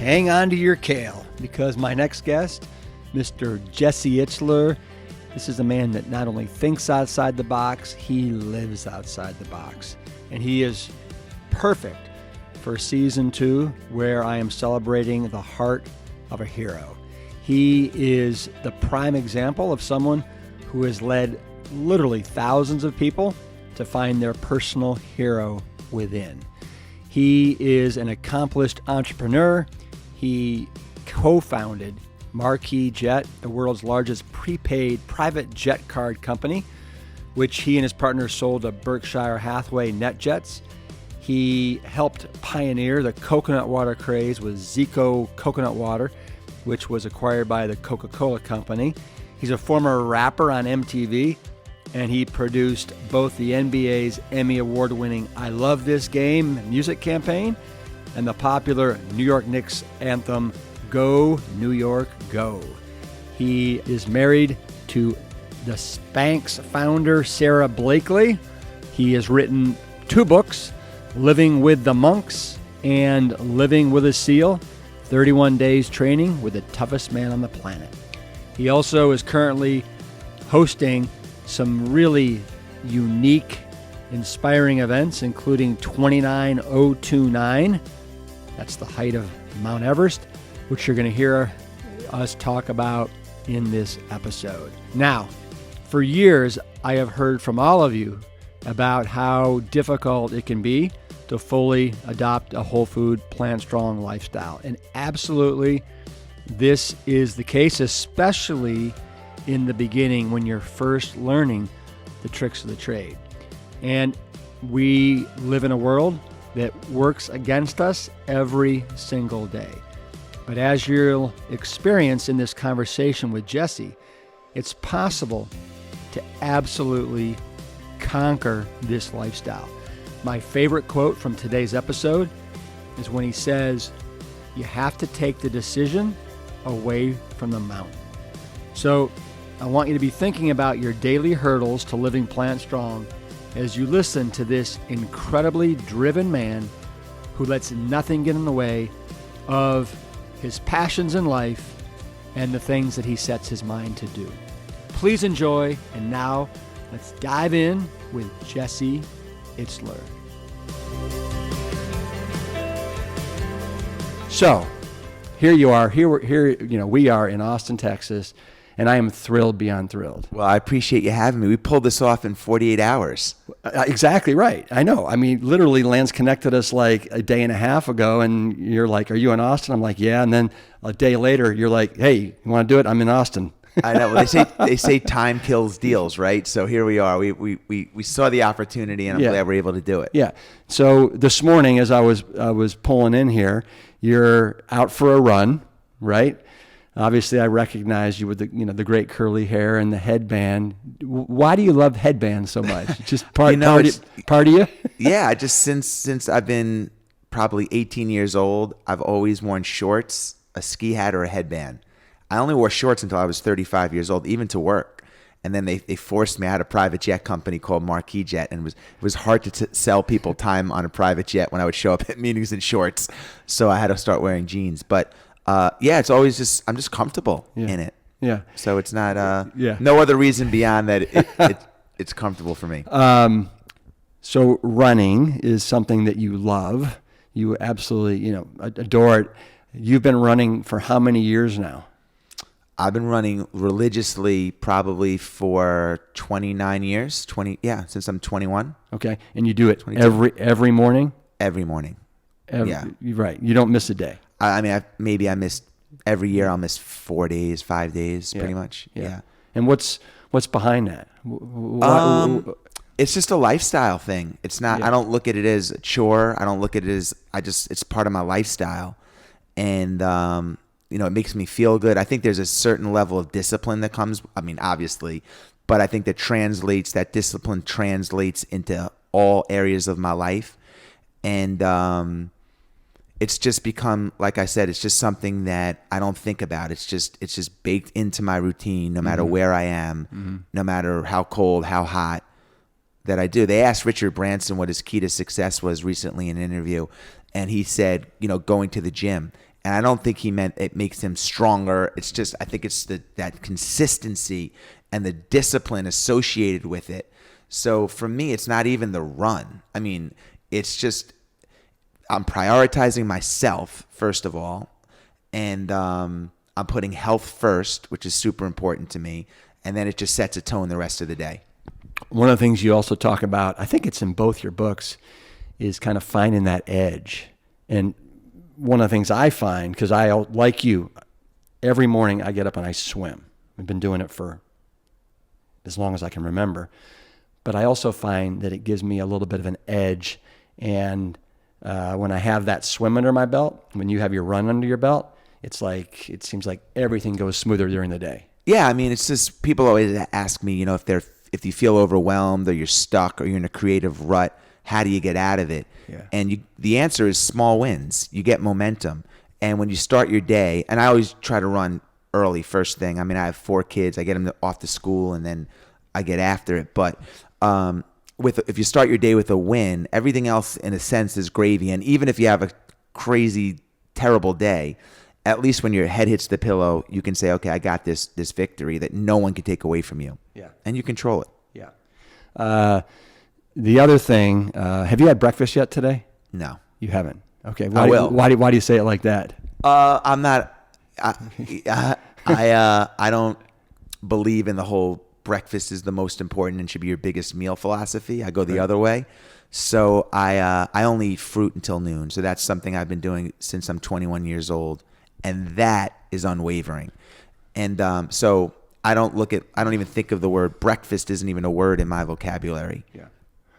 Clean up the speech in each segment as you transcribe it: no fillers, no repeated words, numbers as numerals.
hang on to your kale, because my next guest, Mr. Jesse Itzler, this is a man that not only thinks outside the box, he lives outside the box. And he is perfect for season 2, where I am celebrating the heart of a hero. He is the prime example of someone who has led literally thousands of people to find their personal hero within. He is an accomplished entrepreneur. He co-founded Marquis Jet, the world's largest prepaid private jet card company, which he and his partner sold to Berkshire Hathaway NetJets. He helped pioneer the coconut water craze with Zico Coconut Water, which was acquired by the Coca-Cola Company. He's a former rapper on MTV, and he produced both the NBA's Emmy Award-winning I Love This Game music campaign and the popular New York Knicks anthem, Go, New York, Go. He is married to the Spanx founder, Sarah Blakely. He has written 2 books, Living with the Monks and Living with a Seal, 31 Days Training with the Toughest Man on the Planet. He also is currently hosting some really unique, inspiring events, including 29029. That's the height of Mount Everest, which you're going to hear us talk about in this episode. Now, for years, I have heard from all of you about how difficult it can be to fully adopt a whole food, plant-strong lifestyle. And absolutely, this is the case, especially in the beginning when you're first learning the tricks of the trade. And we live in a world that works against us every single day. But as you'll experience in this conversation with Jesse, it's possible to absolutely conquer this lifestyle. My favorite quote from today's episode is when he says, you have to take the decision away from the mountain. So I want you to be thinking about your daily hurdles to living plant strong as you listen to this incredibly driven man who lets nothing get in the way of his passions in life and the things that he sets his mind to do. Please enjoy, and now let's dive in with Jesse Itzler. So, here you are. We are in Austin, Texas, and I am thrilled beyond thrilled. Well, I appreciate you having me. We pulled this off in 48 hours. Exactly right. I know. I mean, literally, Lance connected us like a day and a half ago, and you're like, "Are you in Austin?" I'm like, "Yeah." And then a day later, you're like, "Hey, you want to do it? I'm in Austin." I know. Well, they say time kills deals, right? So here we are. We saw the opportunity, and I'm glad we're able to do it. Yeah. So this morning, as I was pulling in here, you're out for a run, right? Obviously, I recognize you with the great curly hair and the headband. Why do you love headbands so much? Just part of you? Yeah, just since I've been probably 18 years old, I've always worn shorts, a ski hat, or a headband. I only wore shorts until I was 35 years old, even to work. And then they forced me. I had a private jet company called Marquis Jet, and it was hard to sell people time on a private jet when I would show up at meetings in shorts. So I had to start wearing jeans. But it's always I'm just comfortable in it. Yeah. So it's not no other reason beyond that it's comfortable for me. So running is something that you love. You absolutely adore it. You've been running for how many years now? I've been running religiously probably for 29 years. Since I'm 21. Okay, and you do it 22. every morning? Every morning. Right. You don't miss a day. I mean, I missed every year. I'll miss 4 days, 5 days, pretty much. Yeah. And what's behind that? It's just a lifestyle thing. It's not. I don't look at it as a chore. I don't look at it as. It's part of my lifestyle, and it makes me feel good. I think there's a certain level of discipline that comes. I mean, obviously, but I think that discipline translates into all areas of my life, and it's just become, like I said, it's just something that I don't think about. It's just baked into my routine, no matter where I am, no matter how cold, how hot, that I do. They asked Richard Branson what his key to success was recently in an interview, and he said, going to the gym. And I don't think he meant it makes him stronger. It's just, I think it's that consistency and the discipline associated with it. So for me, it's not even the run. I mean, it's just, I'm prioritizing myself, first of all. And I'm putting health first, which is super important to me. And then it just sets a tone the rest of the day. One of the things you also talk about, I think it's in both your books, is kind of finding that edge. And one of the things I find, because I, like you, every morning I get up and I swim. I've been doing it for as long as I can remember. But I also find that it gives me a little bit of an edge. And when I have that swim under my belt, when you have your run under your belt, it's like, it seems like everything goes smoother during the day. Yeah, I mean, it's just, people always ask me, if you feel overwhelmed or you're stuck or you're in a creative rut, how do you get out of it? Yeah. And the answer is small wins. You get momentum. And when you start your day, and I always try to run early first thing. I mean, I have 4 kids. I get them off to school and then I get after it. But if you start your day with a win, everything else in a sense is gravy. And even if you have a crazy, terrible day, at least when your head hits the pillow, you can say, okay, I got this victory that no one can take away from you. Yeah. And you control it. Yeah. The other thing, have you had breakfast yet today? No. You haven't. Okay. I will. Why do you say it like that? I'm not. I don't believe in the whole breakfast is the most important and should be your biggest meal philosophy. I go the other way. So I only eat fruit until noon. So that's something I've been doing since I'm 21 years old, and that is unwavering. And so I don't even think of the word breakfast. Isn't even a word in my vocabulary. Yeah.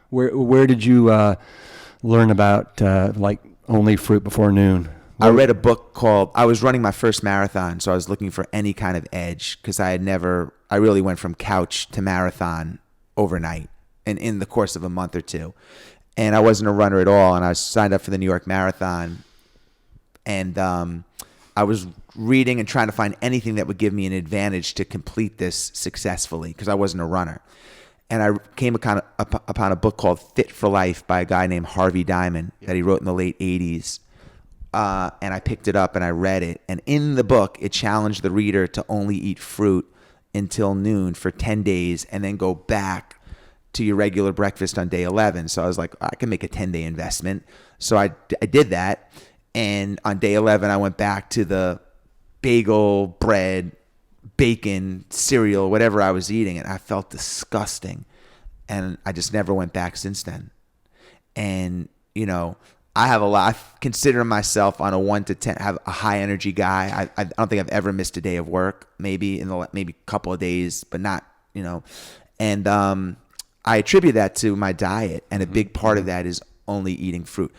Where did you learn about like only fruit before noon? I read a book called, I was running my first marathon, so I was looking for any kind of edge because I really went from couch to marathon overnight and in the course of a month or two. And I wasn't a runner at all, and I signed up for the New York Marathon. And I was reading and trying to find anything that would give me an advantage to complete this successfully because I wasn't a runner. And I came upon a book called Fit for Life by a guy named Harvey Diamond that he wrote in the late 80s. And I picked it up and I read it. And in the book, it challenged the reader to only eat fruit until noon for 10 days and then go back to your regular breakfast on day 11. So I was like, I can make a 10-day investment. So I did that. And on day 11, I went back to the bagel, bread, bacon, cereal, whatever I was eating. And I felt disgusting. And I just never went back since then. And, I consider myself on a 1 to 10, have a high energy guy. I don't think I've ever missed a day of work, maybe maybe a couple of days, but not, and I attribute that to my diet. And a big part of that is only eating fruit.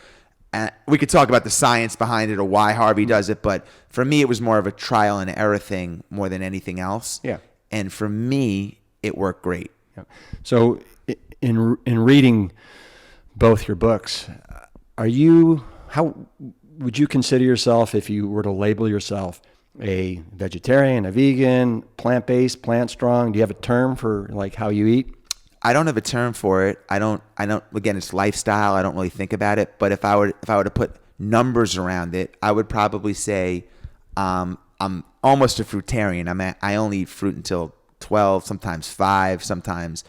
And we could talk about the science behind it or why Harvey does it. But for me, it was more of a trial and error thing more than anything else. Yeah. And for me, it worked great. Yeah. So in reading both your books, how would you consider yourself, if you were to label yourself, a vegetarian, a vegan, plant-based, plant strong? Do you have a term for like how you eat? I don't have a term for it. I don't, again, it's lifestyle. I don't really think about it. But if I were to put numbers around it, I would probably say I'm almost a fruitarian. I only eat fruit until 12, sometimes 5, sometimes.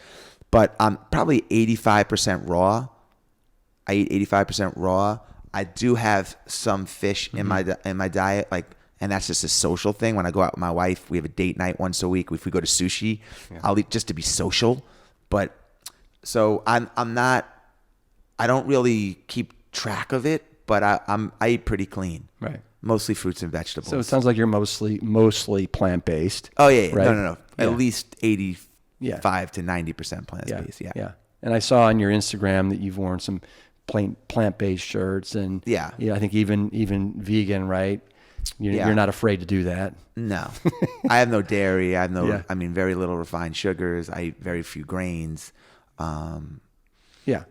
But I'm probably 85% raw. I eat 85% raw. I do have some fish in my diet, and that's just a social thing. When I go out with my wife, we have a date night once a week. If we go to sushi, I'll eat just to be social. But so I'm not. I don't really keep track of it, but I eat pretty clean. Right. Mostly fruits and vegetables. So it sounds like you're mostly plant-based. Oh yeah. Right? No. Yeah. At least 85 to 90% plant-based. Yeah. And I saw on your Instagram that you've worn some plant-based shirts, and I think even vegan, right? You're not afraid to do that. No, I have no dairy. I have very little refined sugars. I eat very few grains. Yeah.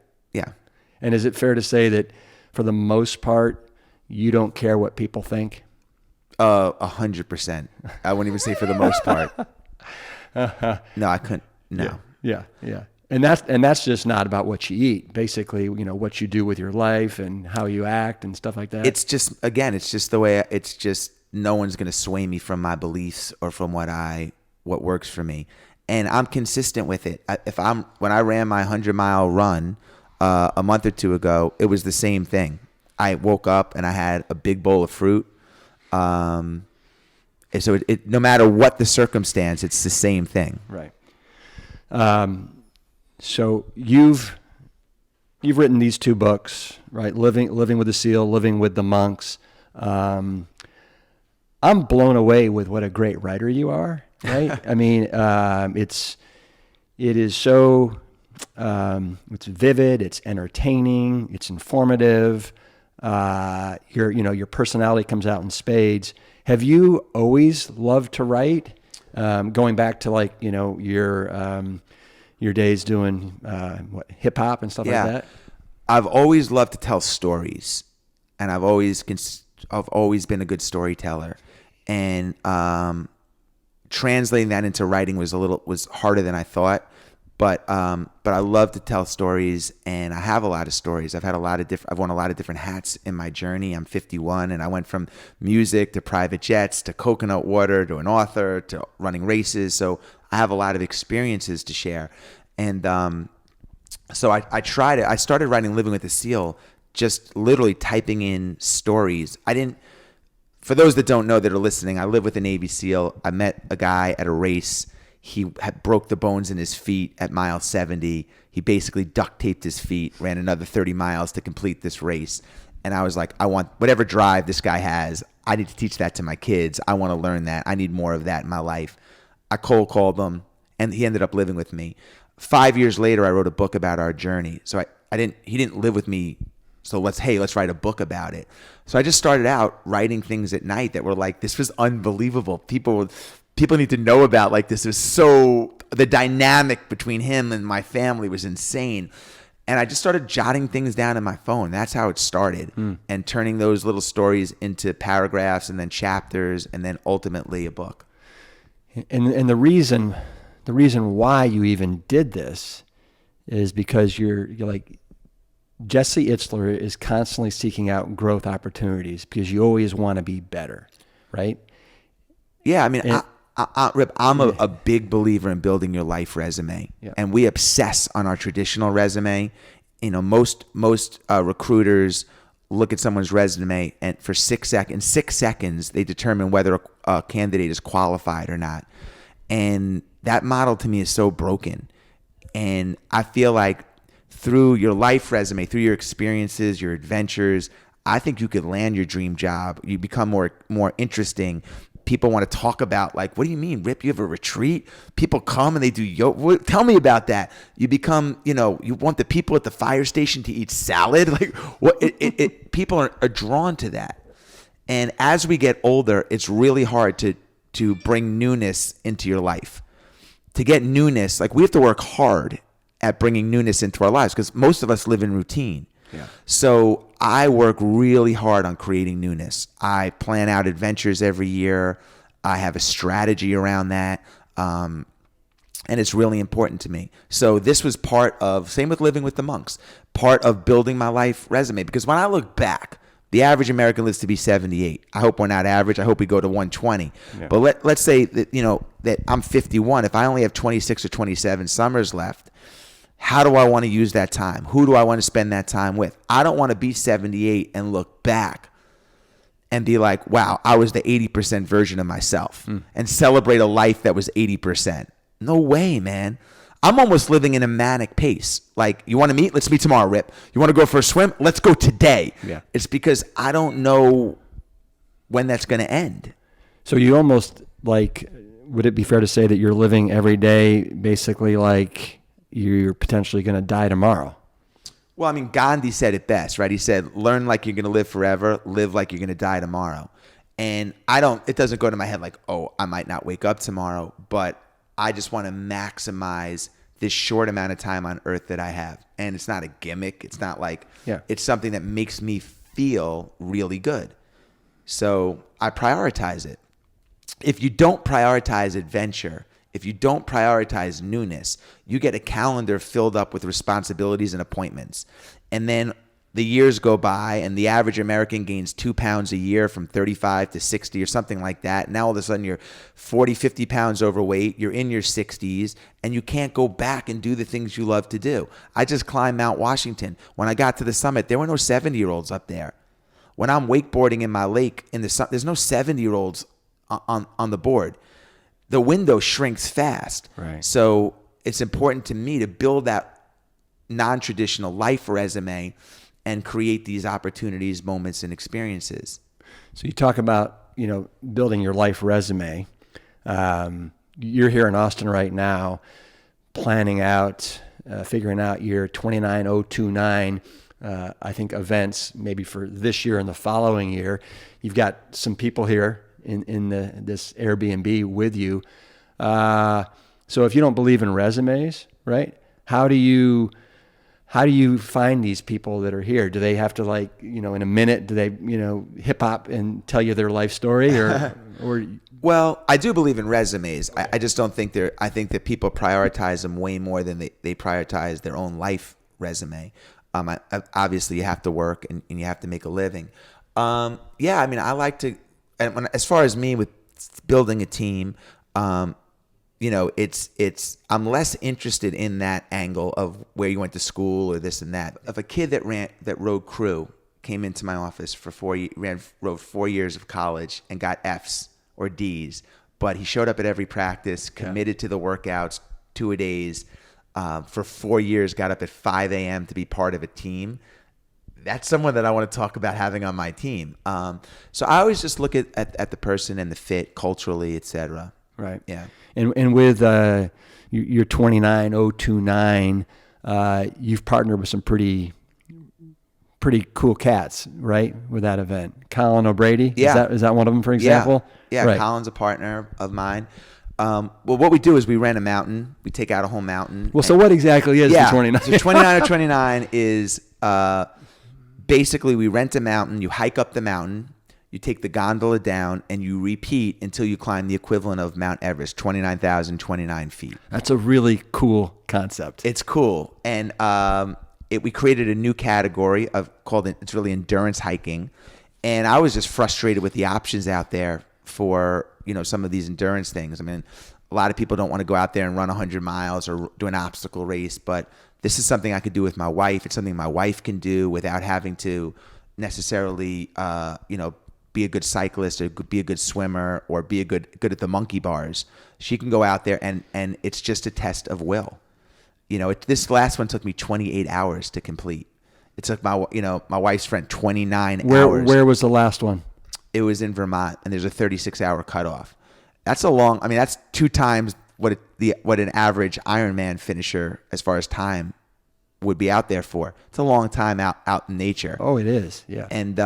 And is it fair to say that for the most part, you don't care what people think? 100%. I wouldn't even say for the most part. No, I couldn't. No. Yeah. And that's just not about what you eat. Basically, what you do with your life and how you act and stuff like that. It's just, again, it's just the way, it's just, no one's going to sway me from my beliefs or from what works for me. And I'm consistent with it. When I ran my 100-mile run a month or two ago, it was the same thing. I woke up and I had a big bowl of fruit. And so no matter what the circumstance, it's the same thing. Right. So you've written these 2 books, right? Living with the SEAL, Living with the Monks. I'm blown away with what a great writer you are, right? I mean, it is so, it's vivid, it's entertaining, it's informative. Your personality comes out in spades. Have you always loved to write? Going back to your days doing hip hop and stuff like that? I've always loved to tell stories, and I've always been a good storyteller. And translating that into writing was harder than I thought. But I love to tell stories, and I have a lot of stories. I've worn a lot of different hats in my journey. I'm 51, and I went from music to private jets to coconut water to an author to running races. So I have a lot of experiences to share. And so I started writing Living with the SEAL, just literally typing in stories. For those that don't know that are listening, I live with a Navy SEAL. I met a guy at a race. He had broke the bones in his feet at mile 70. He basically duct taped his feet, ran another 30 miles to complete this race. And I was like, I want whatever drive this guy has. I need to teach that to my kids. I want to learn that. I need more of that in my life. I cold called him, and he ended up living with me. 5 years later, I wrote a book about our journey. So he didn't live with me. So let's write a book about it. So I just started out writing things at night that were like, this was unbelievable. People need to know about, like, this is so, the dynamic between him and my family was insane. And I just started jotting things down in my phone. That's how it started. And turning those little stories into paragraphs and then chapters and then ultimately a book. And the reason why you even did this is because you're like, Jesse Itzler is constantly seeking out growth opportunities because you always want to be better, right? Yeah, I mean, Rip, I'm a big believer in building your life resume, and we obsess on our traditional resume. Most recruiters look at someone's resume, and for 6 seconds, they determine whether a candidate is qualified or not. And that model to me is so broken. And I feel like through your life resume, through your experiences, your adventures, I think you could land your dream job. You become more interesting. People want to talk about, like, what do you mean, Rip? You have a retreat? People come and they do yoga. Tell me about that. You become, you want the people at the fire station to eat salad. Like, what? People are drawn to that. And as we get older, it's really hard to bring newness into your life. To get newness, like, we have to work hard at bringing newness into our lives because most of us live in routine. Yeah. So I work really hard on creating newness. I plan out adventures every year. I have a strategy around that. And it's really important to me. So this was same with Living with the Monks, part of building my life resume. Because when I look back, the average American lives to be 78. I hope we're not average. I hope we go to 120. Yeah. But let's say that, that I'm 51. If I only have 26 or 27 summers left, how do I want to use that time? Who do I want to spend that time with? I don't want to be 78 and look back and be like, wow, I was the 80% version of myself and celebrate a life that was 80%. No way, man. I'm almost living in a manic pace. Like, you want to meet? Let's meet tomorrow, Rip. You want to go for a swim? Let's go today. Yeah. It's because I don't know when that's going to end. So you almost, like, would it be fair to say that you're living every day basically like you're potentially going to die tomorrow? Well, I mean, Gandhi said it best, right? He said, learn like you're going to live forever, live like you're going to die tomorrow. And it doesn't go to my head like, oh, I might not wake up tomorrow, but I just want to maximize this short amount of time on earth that I have. And it's not a gimmick. It's not like, it's something that makes me feel really good. So I prioritize it. If you don't prioritize adventure, If you don't prioritize newness, you get a calendar filled up with responsibilities and appointments. And then the years go by and the average American gains 2 pounds a year from 35 to 60 or something like that. Now all of a sudden you're 40, 50 pounds overweight, you're in your 60s, and you can't go back and do the things you love to do. I just climbed Mount Washington. When I got to the summit, there were no 70-year-olds up there. When I'm wakeboarding in my lake, there's no 70-year-olds on the board. The window shrinks fast. Right. So it's important to me to build that non-traditional life resume and create these opportunities, moments, and experiences. So you talk about, building your life resume. You're here in Austin right now, planning out, figuring out your 29029, I think, events maybe for this year and the following year. You've got some people here in this Airbnb with you. So if you don't believe in resumes, right? How do you find these people that are here? Do they have to in a minute, do they, hip hop and tell you their life story or? Well, I do believe in resumes. I just don't think I think that people prioritize them way more than they prioritize their own life resume. Obviously you have to work and you have to make a living. I like to, as far as me with building a team, I'm less interested in that angle of where you went to school or this and that. If a kid that rode crew came into my office for rode 4 years of college and got F's or D's, but he showed up at every practice, committed to the workouts, 2-a-days, for 4 years, got up at 5 a.m. to be part of a team. That's someone that I want to talk about having on my team. So I always just look at the person and the fit culturally, et cetera. Right. Yeah. And with your 29029, you've partnered with some pretty cool cats, right? With that event, Colin O'Brady. Yeah. Is that one of them, for example? Yeah. Right. Colin's a partner of mine. Well, what we do is we rent a mountain. We take out a whole mountain. Well, so what exactly is the 29? So 29029 is basically we rent a mountain. You hike up the mountain. You take the gondola down and you repeat until you climb the equivalent of Mount Everest, 29,029 feet. That's a really cool concept. It's cool. And we created a new category it's really endurance hiking. And I was just frustrated with the options out there for, some of these endurance things. I mean, a lot of people don't want to go out there and run 100 miles or do an obstacle race, but this is something I could do with my wife. It's something my wife can do without having to necessarily, be a good cyclist or be a good swimmer or be good at the monkey bars. She can go out there and it's just a test of will. This last one took me 28 hours to complete. It took my wife's friend 29 hours. Where was the last one? It was in Vermont, and there's a 36-hour cutoff. That's that's 2 times what an average Ironman finisher as far as time would be out there for. It's a long time out in nature. Oh, it is. Yeah. And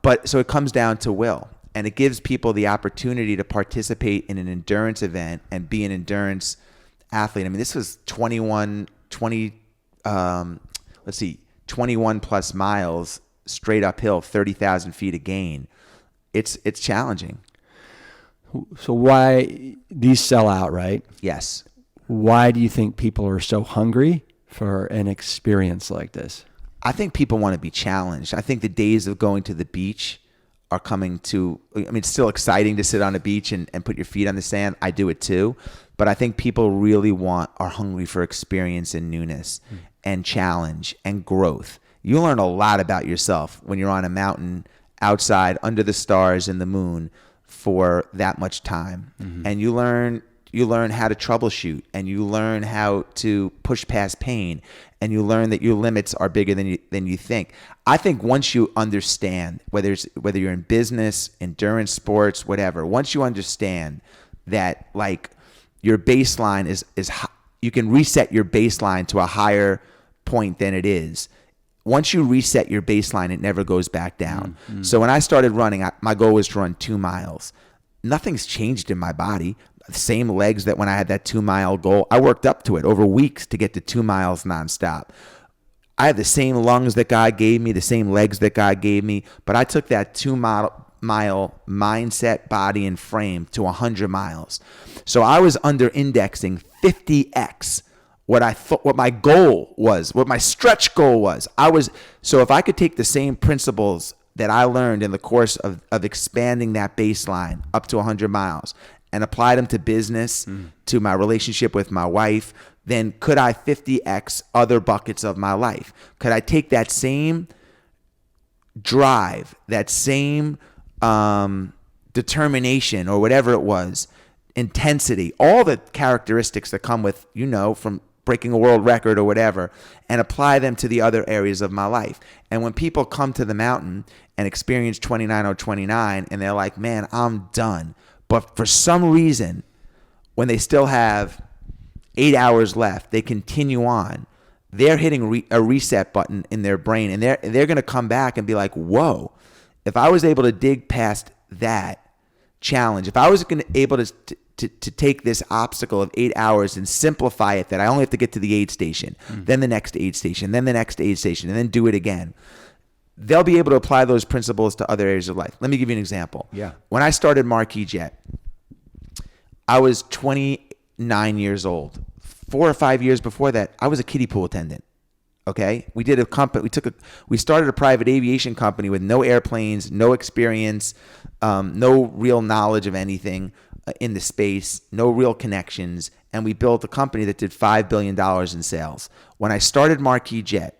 but so it comes down to will, and it gives people the opportunity to participate in an endurance event and be an endurance athlete. I mean, this was 21 plus miles straight uphill, 30,000 feet of gain. It's challenging. So why these sell out, right? Yes. Why do you think people are so hungry for an experience like this? I think people want to be challenged. I think the days of going to the beach are coming to, it's still exciting to sit on a beach and put your feet on the sand. I do it too. But I think people really are hungry for experience and newness and challenge and growth. You learn a lot about yourself when you're on a mountain outside under the stars and the moon for that much time. Mm-hmm. And you learn how to troubleshoot, and you learn how to push past pain, and you learn that your limits are bigger than you think. I think once you understand, whether you're in business, endurance sports, whatever, once you understand that your baseline is you can reset your baseline to a higher point than it is. Once you reset your baseline, it never goes back down. Mm-hmm. So when I started running, my goal was to run 2 miles. Nothing's changed in my body. Same legs that when I had that 2-mile goal. I worked up to it over weeks to get to 2 miles nonstop. I had the same lungs that God gave me, the same legs that God gave me, but I took that 2 mile mile mindset, body, and frame to 100 miles. So I was under indexing 50x what I thought, what my goal was, what my stretch goal was. So if I could take the same principles that I learned in the course of expanding that baseline up to 100 miles and apply them to business, to my relationship with my wife, then could I 50x other buckets of my life? Could I take that same drive, that same determination, or whatever it was, intensity, all the characteristics that come with, from breaking a world record or whatever, and apply them to the other areas of my life? And when people come to the mountain and experience 29 and they're like, man, I'm done. But for some reason, when they still have 8 hours left, they continue on. They're hitting a reset button in their brain, and they're going to come back and be like, whoa, if I was able to dig past that challenge, if I was able to take this obstacle of 8 hours and simplify it, that I only have to get to the aid station, then the next aid station, then the next aid station, and then do it again, they'll be able to apply those principles to other areas of life. Let me give you an example. Yeah. When I started Marquis Jet, I was 29 years old. 4 or 5 years before that, I was a kiddie pool attendant. Okay, we did a company. We started a private aviation company with no airplanes, no experience, no real knowledge of anything in the space, no real connections, and we built a company that did $5 billion in sales. When I started Marquis Jet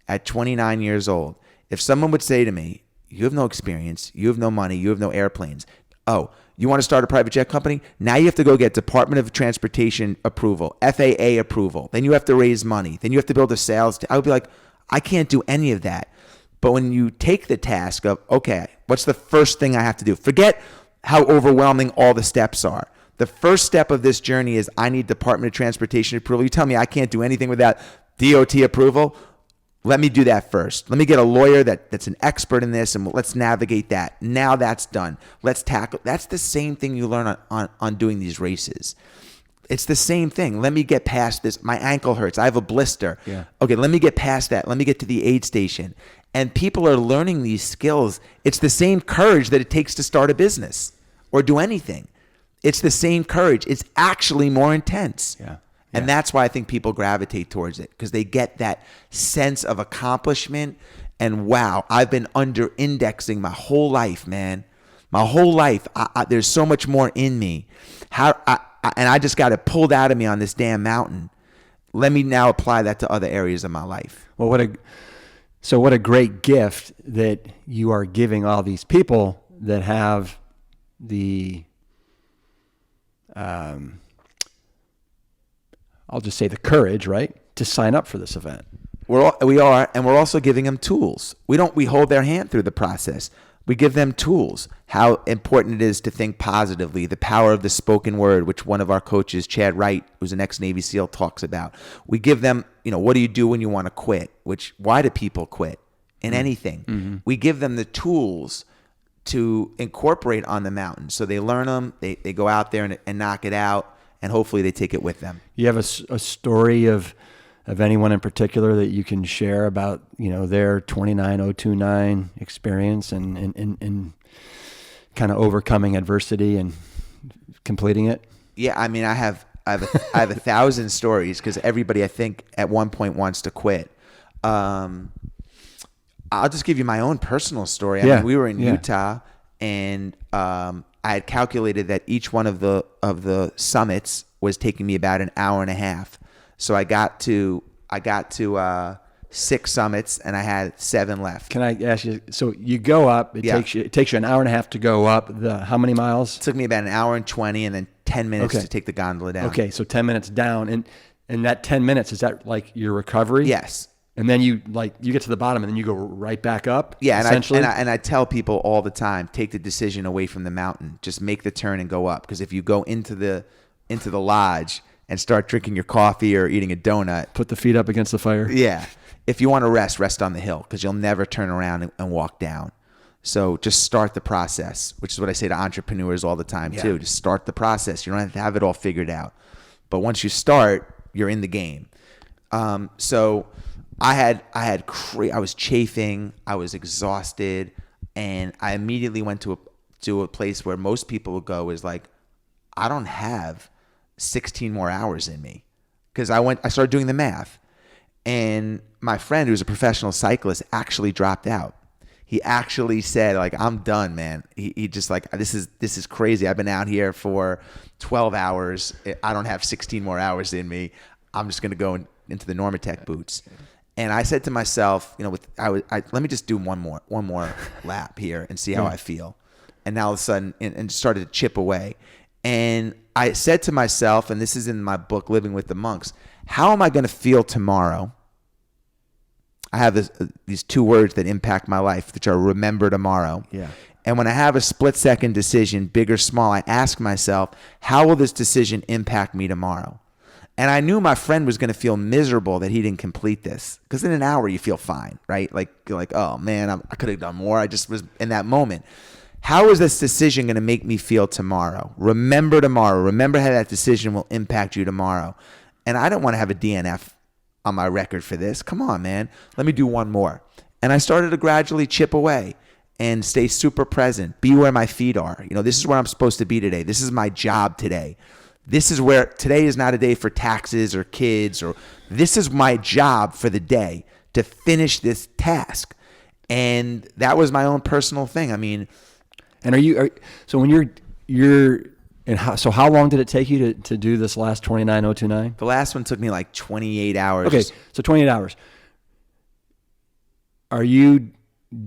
at 29 years old, if someone would say to me, "You have no experience, you have no money, you have no airplanes. Oh, you want to start a private jet company? Now you have to go get Department of Transportation approval, FAA approval. Then you have to raise money. Then you have to build a sales team." I would be like, I can't do any of that. But when you take the task of, okay, what's the first thing I have to do? Forget how overwhelming all the steps are. The first step of this journey is I need Department of Transportation approval. You tell me I can't do anything without DOT approval? Let me do that first. Let me get a lawyer that's an expert in this, and let's navigate that. Now that's done. Let's tackle. That's the same thing you learn on doing these races. It's the same thing. Let me get past this. My ankle hurts. I have a blister. Yeah. Okay, let me get past that. Let me get to the aid station. And people are learning these skills. It's the same courage that it takes to start a business or do anything. It's the same courage. It's actually more intense. Yeah. And that's why I think people gravitate towards it, because they get that sense of accomplishment. And wow, I've been under indexing my whole life, man. My whole life. There's so much more in me. And I just got it pulled out of me on this damn mountain. Let me now apply that to other areas of my life. Well, what a great gift that you are giving all these people that have the I'll just say the courage, right, to sign up for this event. We are, and we're also giving them tools. We hold their hand through the process. We give them tools, how important it is to think positively, the power of the spoken word, which one of our coaches, Chad Wright, who's an ex-Navy SEAL, talks about. We give them, what do you do when you want to quit? Why do people quit in anything? Mm-hmm. We give them the tools to incorporate on the mountain. So they learn them, they go out there and knock it out, and hopefully they take it with them. You have a story of anyone in particular that you can share about, their 29029 experience and kind of overcoming adversity and completing it? Yeah, I mean, I have 1,000 stories, because everybody, I think, at one point wants to quit. I'll just give you my own personal story. I mean, we were in Utah, and I had calculated that each one of the summits was taking me about an hour and a half. So I got to 6 summits, and I had 7 left. Can I ask you? So you go up. It takes you an hour and a half to go up. How many miles? It took me about an hour and 20, and then 10 minutes to take the gondola down. Okay, so 10 minutes down, and that 10 minutes, is that like your recovery? Yes. And then you get to the bottom, and then you go right back up. Yeah, essentially. And I tell people all the time, take the decision away from the mountain. Just make the turn and go up. Because if you go into the lodge and start drinking your coffee or eating a donut, put the feet up against the fire. Yeah. If you want to rest on the hill, because you'll never turn around and walk down. So just start the process, which is what I say to entrepreneurs all the time too. Just start the process. You don't have to have it all figured out, but once you start, you're in the game. So I was chafing, I was exhausted, and I immediately went to to a place where most people would go is like, I don't have 16 more hours in me. Because I started doing the math. And my friend, who's a professional cyclist, actually dropped out. He actually said, like, I'm done, man. He just like, this is crazy. I've been out here for 12 hours. I don't have 16 more hours in me. I'm just going to go into the Normatec boots. And I said to myself, let me just do one more lap here and see how I feel. And now all of a sudden, and started to chip away. And I said to myself, and this is in my book, Living with the Monks, how am I going to feel tomorrow? I have these 2 words that impact my life, which are remember tomorrow. Yeah. And when I have a split-second decision, big or small, I ask myself, how will this decision impact me tomorrow? And I knew my friend was going to feel miserable that he didn't complete this. Because in an hour, you feel fine, right? Like, you're like, oh, man, I could have done more. I just was in that moment. How is this decision going to make me feel tomorrow? Remember tomorrow. Remember how that decision will impact you tomorrow. And I don't want to have a DNF on my record for this. Come on, man. Let me do one more. And I started to gradually chip away and stay super present. Be where my feet are. This is where I'm supposed to be today. This is my job today. This is where today is not a day for taxes or kids, or this is my job for the day to finish this task. And that was my own personal thing. I mean, and so when you're and how long did it take you to do this last 29,029? The last one took me like 28 hours. Okay, so 28 hours. Are you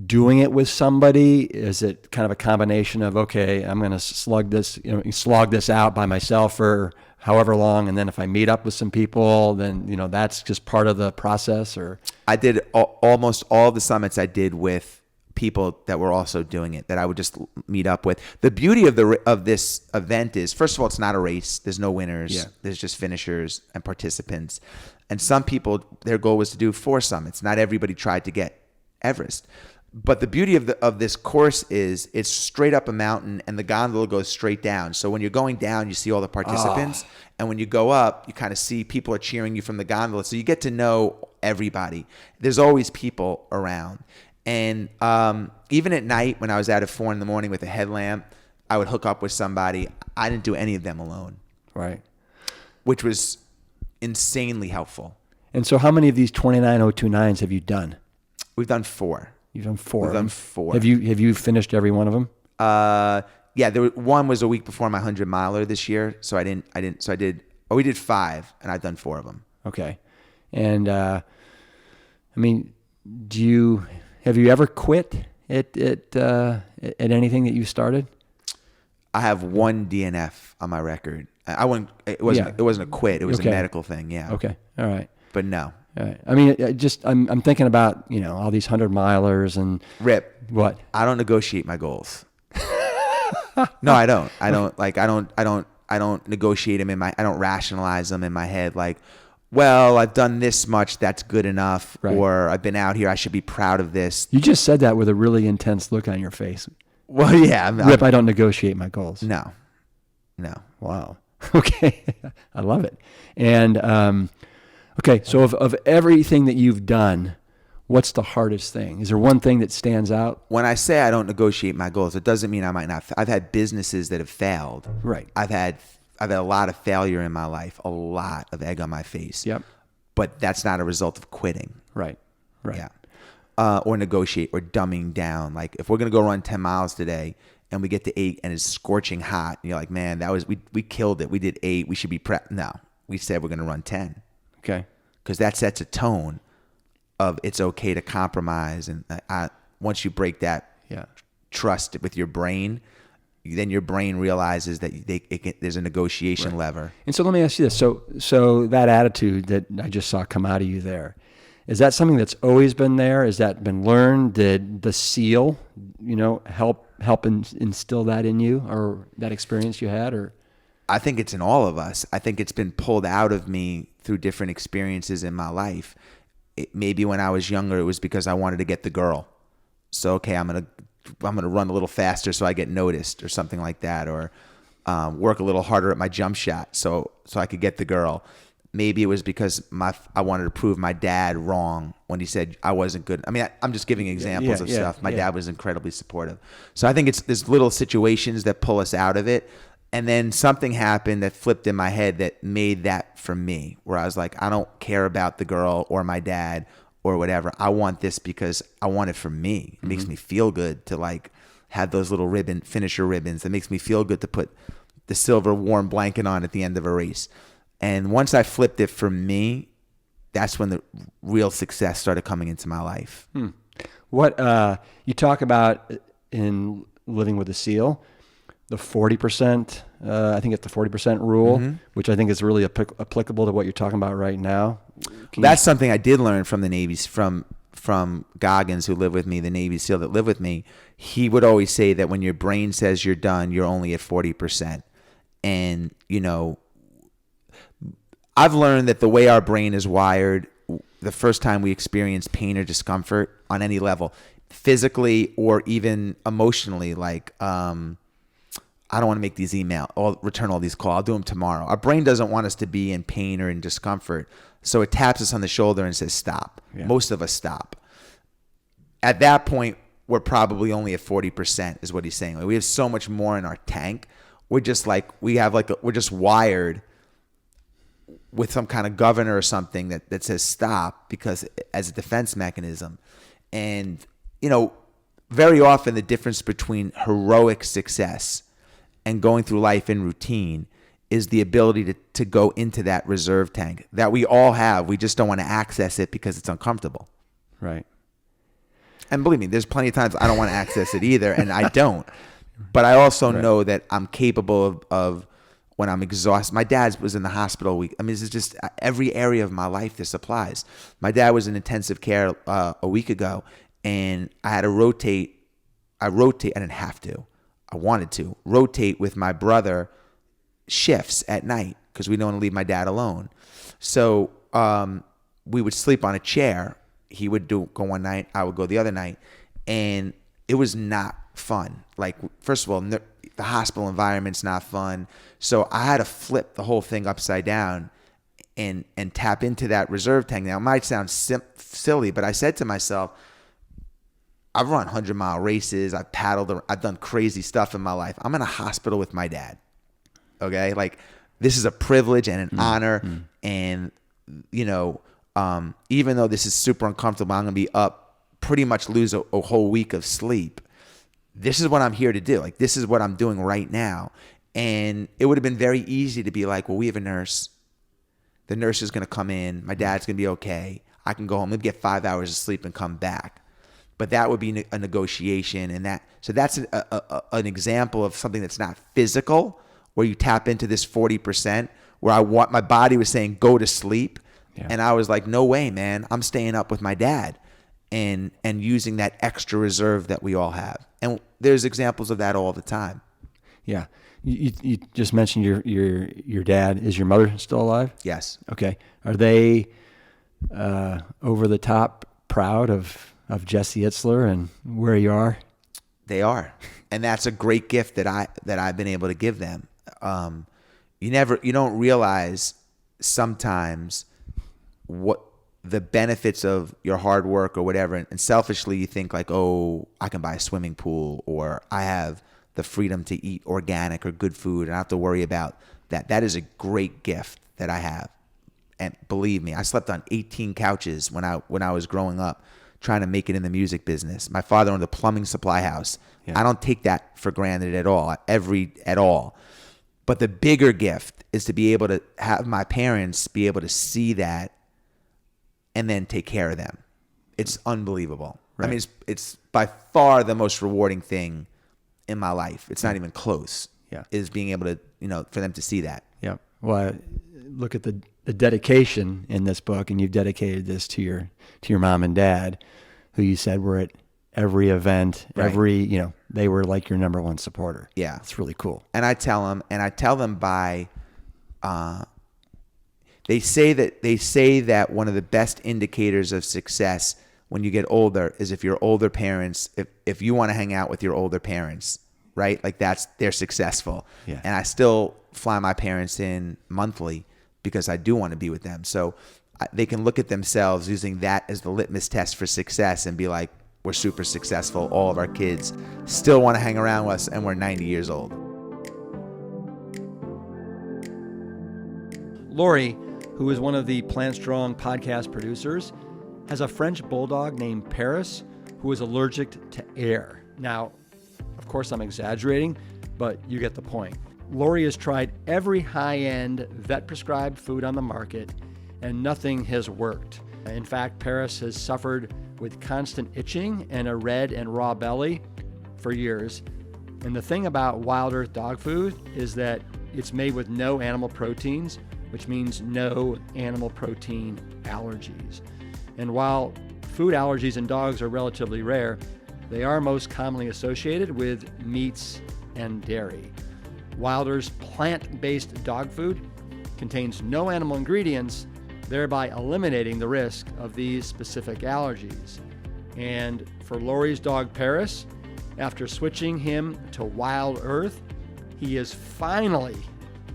doing it with somebody? Is it kind of a combination of, okay, I'm going to slog this out by myself for however long, and then if I meet up with some people, then that's just part of the process? Or I did almost all the summits I did with people that were also doing it, that I would just meet up with. The beauty of this event is, first of all, it's not a race. There's no winners. Yeah. There's just finishers and participants. And some people, their goal was to do 4 summits. Not everybody tried to get Everest. But the beauty of this course is it's straight up a mountain and the gondola goes straight down. So when you're going down, you see all the participants. Oh. And when you go up, you kind of see people are cheering you from the gondola. So you get to know everybody. There's always people around. And even at night, when I was out at 4 a.m. with a headlamp, I would hook up with somebody. I didn't do any of them alone. Right. Which was insanely helpful. And so how many of these 29,029s have you done? We've done 4. You've done 4. We've done 4. Have you finished every one of them? Yeah, one was a week before my 100-miler this year, so I didn't. So we did 5, and I've done 4 of them. Okay. And I mean, have you ever quit at anything that you started? I have 1 DNF on my record. It wasn't a quit. It was a medical thing. Yeah. Okay. All right. But no. All right. I mean, I'm thinking about all these 100-milers and Rip. What? I don't negotiate my goals. No, I don't. I don't negotiate them I don't rationalize them in my head. Like, well, I've done this much. That's good enough. Right. Or I've been out here. I should be proud of this. You just said that with a really intense look on your face. Well, yeah. Rip, I don't negotiate my goals. No. Wow. Okay. I love it. And, okay. So of everything that you've done, what's the hardest thing? Is there one thing that stands out? When I say I don't negotiate my goals, it doesn't mean I might not. I've had businesses that have failed. Right. I've had a lot of failure in my life, a lot of egg on my face. Yep. But that's not a result of quitting. Right. Yeah. Or negotiate or dumbing down. Like if we're going to go run 10 miles today and we get to 8 and it's scorching hot and you're like, man, we killed it. We did 8. We should be No, we said we're going to run 10. Okay. Because that sets a tone of it's okay to compromise. And once you break that trust with your brain, then your brain realizes that there's a negotiation lever. And so let me ask you this. So that attitude that I just saw come out of you there, is that something that's always been there? Has that been learned? Did the SEAL, help instill that in you, or that experience you had? Or I think it's in all of us. I think it's been pulled out of me through different experiences in my life. Maybe when I was younger, it was because I wanted to get the girl. So, okay, I'm gonna run a little faster so I get noticed, or something like that, or work a little harder at my jump shot so I could get the girl. maybe it was because I wanted to prove my dad wrong when he said I wasn't good. I mean, I'm just giving examples of stuff. My dad was incredibly supportive. So I think there's little situations that pull us out of it. And then something happened that flipped in my head that made that for me, where I was like, I don't care about the girl or my dad or whatever. I want this because I want it for me. It makes me feel good to like have those little finisher ribbons. It makes me feel good to put the silver warm blanket on at the end of a race. And once I flipped it for me, that's when the real success started coming into my life. What you talk about in Living with a SEAL, the 40%, I think it's the 40% rule, which I think is really applicable to what you're talking about right now. That's something I did learn from the Navy, from Goggins, who lived with me, the Navy SEAL that lived with me. He would always say that when your brain says you're done, you're only at 40%. And, you know, I've learned that the way our brain is wired, the first time we experience pain or discomfort on any level, physically or even emotionally, like, I don't want to make these emails or return all these calls. I'll do them tomorrow. Our brain doesn't want us to be in pain or in discomfort. So it taps us on the shoulder and says, stop. Yeah. Most of us stop. At that point, we're probably only at 40% is what he's saying. Like, we have so much more in our tank. We're just like, we're just wired with some kind of governor or something that says stop, because as a defense mechanism. And, you know, very often the difference between heroic success and going through life in routine is the ability to go into that reserve tank that we all have. We just don't want to access it because it's uncomfortable. Right. And believe me, there's plenty of times I don't want to access it either, and I don't. But I also know that I'm capable of when I'm exhausted. My dad was in the hospital a week. I mean, this is just every area of my life this applies. My dad was in intensive care a week ago, and I had to rotate. I didn't have to. I wanted to rotate with my brother shifts at night because we don't want to leave my dad alone. So we would sleep on a chair. He would go one night, I would go the other night, and it was not fun. Like, first of all, the hospital environment's not fun. So I had to flip the whole thing upside down and tap into that reserve tank. Now, it might sound silly, but I said to myself, I've run 100-mile races. I've paddled. I've done crazy stuff in my life. I'm in a hospital with my dad. Okay? Like, this is a privilege and an honor. And, you know, even though this is super uncomfortable, I'm going to be up, pretty much lose a whole week of sleep. This is what I'm here to do. Like, this is what I'm doing right now. And it would have been very easy to be like, well, we have a nurse. The nurse is going to come in. My dad's going to be okay. I can go home and get 5 hours of sleep and come back. But that would be a negotiation, and that's an example of something that's not physical, where you tap into this 40%, where my body was saying go to sleep, and I was like, no way, man, I'm staying up with my dad, and using that extra reserve that we all have, and there's examples of that all the time. Yeah, you just mentioned your dad. Is your mother still alive? Yes. Okay. Are they over the top proud of Jesse Itzler and where you are? They are. And that's a great gift that I've been able to give them. You don't realize sometimes what the benefits of your hard work or whatever. And selfishly you think like, oh, I can buy a swimming pool, or I have the freedom to eat organic or good food, and I don't have to worry about that. That is a great gift that I have. And believe me, I slept on 18 couches when I was growing up, trying to make it in the music business. My father owned a plumbing supply house. Yeah. I don't take that for granted at all. But the bigger gift is to be able to have my parents be able to see that and then take care of them. It's unbelievable. Right. I mean, it's by far the most rewarding thing in my life. It's not even close. Yeah. Is being able to, for them to see that. Yeah. Well, look at the dedication in this book, and you've dedicated this to your mom and dad, who you said were at every event, right. They were like your number one supporter. Yeah. It's really cool. And I tell them by, they say that one of the best indicators of success when you get older is if your older parents, if you want to hang out with your older parents, right? Like they're successful. Yeah. And I still fly my parents in monthly, because I do want to be with them. So they can look at themselves using that as the litmus test for success and be like, we're super successful. All of our kids still want to hang around with us, and we're 90 years old. Lori, who is one of the Plant Strong podcast producers, has a French bulldog named Paris who is allergic to air. Now, of course, I'm exaggerating, but you get the point. Lori has tried every high-end vet-prescribed food on the market, and nothing has worked. In fact, Paris has suffered with constant itching and a red and raw belly for years. And the thing about Wild Earth dog food is that it's made with no animal proteins, which means no animal protein allergies. And while food allergies in dogs are relatively rare, they are most commonly associated with meats and dairy. Wild Earth's plant-based dog food contains no animal ingredients, thereby eliminating the risk of these specific allergies. And for Lori's dog Paris, after switching him to Wild Earth, he is finally,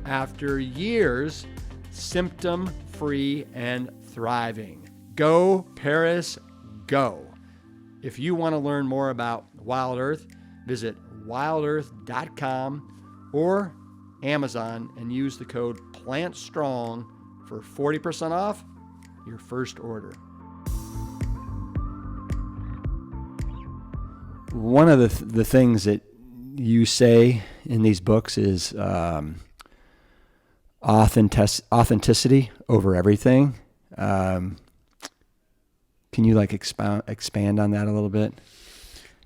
after years, symptom-free and thriving. Go, Paris, go. If you want to learn more about Wild Earth, visit wildearth.com or Amazon and use the code PLANTSTRONG for 40% off your first order. One of the things that you say in these books is authenticity over everything. Can you expand on that a little bit?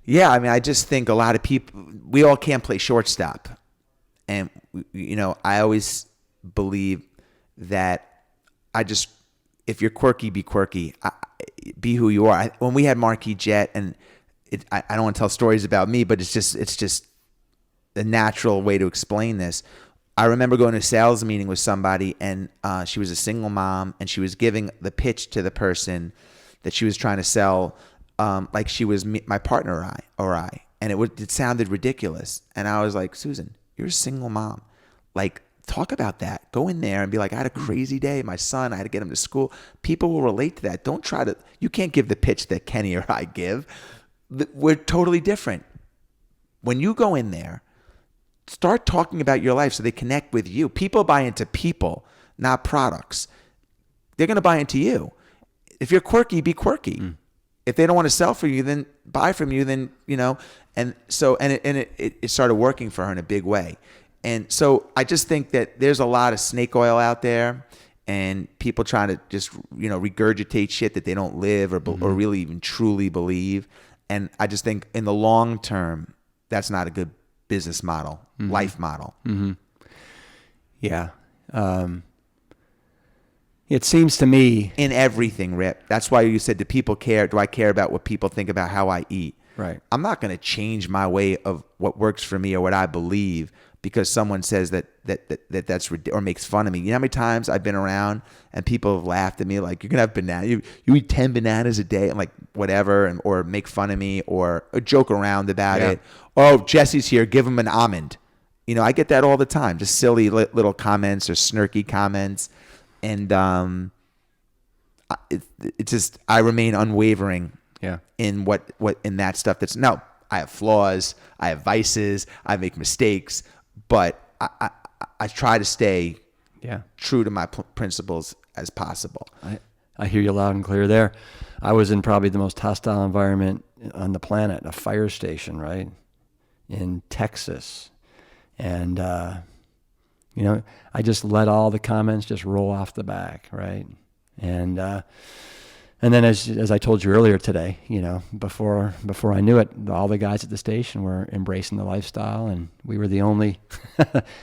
Yeah, I mean, I just think a lot of people, we all can't play shortstop. And, I always believe that if you're quirky, be quirky. Be who you are. When we had Marquis Jet, and I don't want to tell stories about me, but it's just the natural way to explain this. I remember going to a sales meeting with somebody, and she was a single mom, and she was giving the pitch to the person that she was trying to sell, like she was my partner or I, and it sounded ridiculous. And I was like, Susan, you're a single mom. Like, talk about that. Go in there and be like, I had a crazy day. My son, I had to get him to school. People will relate to that. You can't give the pitch that Kenny or I give. We're totally different. When you go in there, start talking about your life so they connect with you. People buy into people, not products. They're going to buy into you. If you're quirky, be quirky. If they don't want to sell for you, then buy from you, then, and so, it started working for her in a big way. And so I just think that there's a lot of snake oil out there, and people trying to just, regurgitate shit that they don't live or really even truly believe. And I just think in the long term, that's not a good business model, life model. Yeah. It seems to me in everything, Rip. That's why you said, do I care about what people think about how I eat? Right. I'm not going to change my way of what works for me or what I believe because someone says that's or makes fun of me. You know how many times I've been around and people have laughed at me like, you're going to have banana. You eat 10 bananas a day. I'm like, whatever. Or make fun of me or joke around about it. Oh, Jesse's here. Give him an almond. I get that all the time. Just silly little comments or snarky comments. And it's just, I remain unwavering in what in that stuff. I have flaws, I have vices, I make mistakes, but I try to stay true to my principles as possible. I hear you loud and clear there. I was in probably the most hostile environment on the planet, a fire station, right, in Texas. And, I just let all the comments just roll off the back, right? And then as I told you earlier today, before I knew it, all the guys at the station were embracing the lifestyle, and we were the only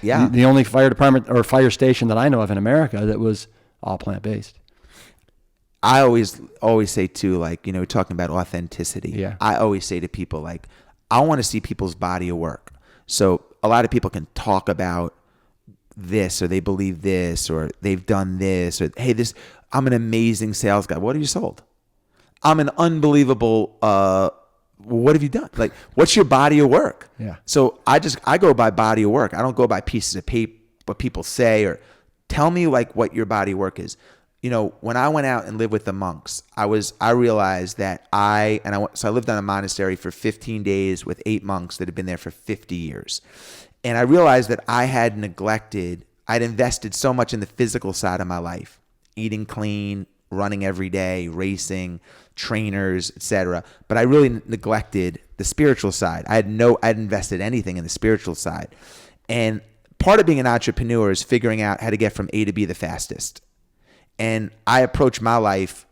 the only fire department or fire station that I know of in America that was all plant-based. I always say too, like, we're talking about authenticity. Yeah. I always say to people, like, I want to see people's body of work. So a lot of people can talk about this, or they believe this, or they've done this, or hey, I'm an amazing sales guy. What have you sold? I'm an unbelievable. What have you done? Like, what's your body of work? Yeah. So I go by body of work. I don't go by pieces of paper, what people say, or Tell me like what your body work is. When I went out and lived with the monks, I realized that so I lived on a monastery for 15 days with 8 monks that had been there for 50 years. And I realized that I'd invested so much in the physical side of my life, eating clean, running every day, racing, trainers, etc. But I really neglected the spiritual side. I'd invested anything in the spiritual side. And part of being an entrepreneur is figuring out how to get from A to B the fastest. And I approach my life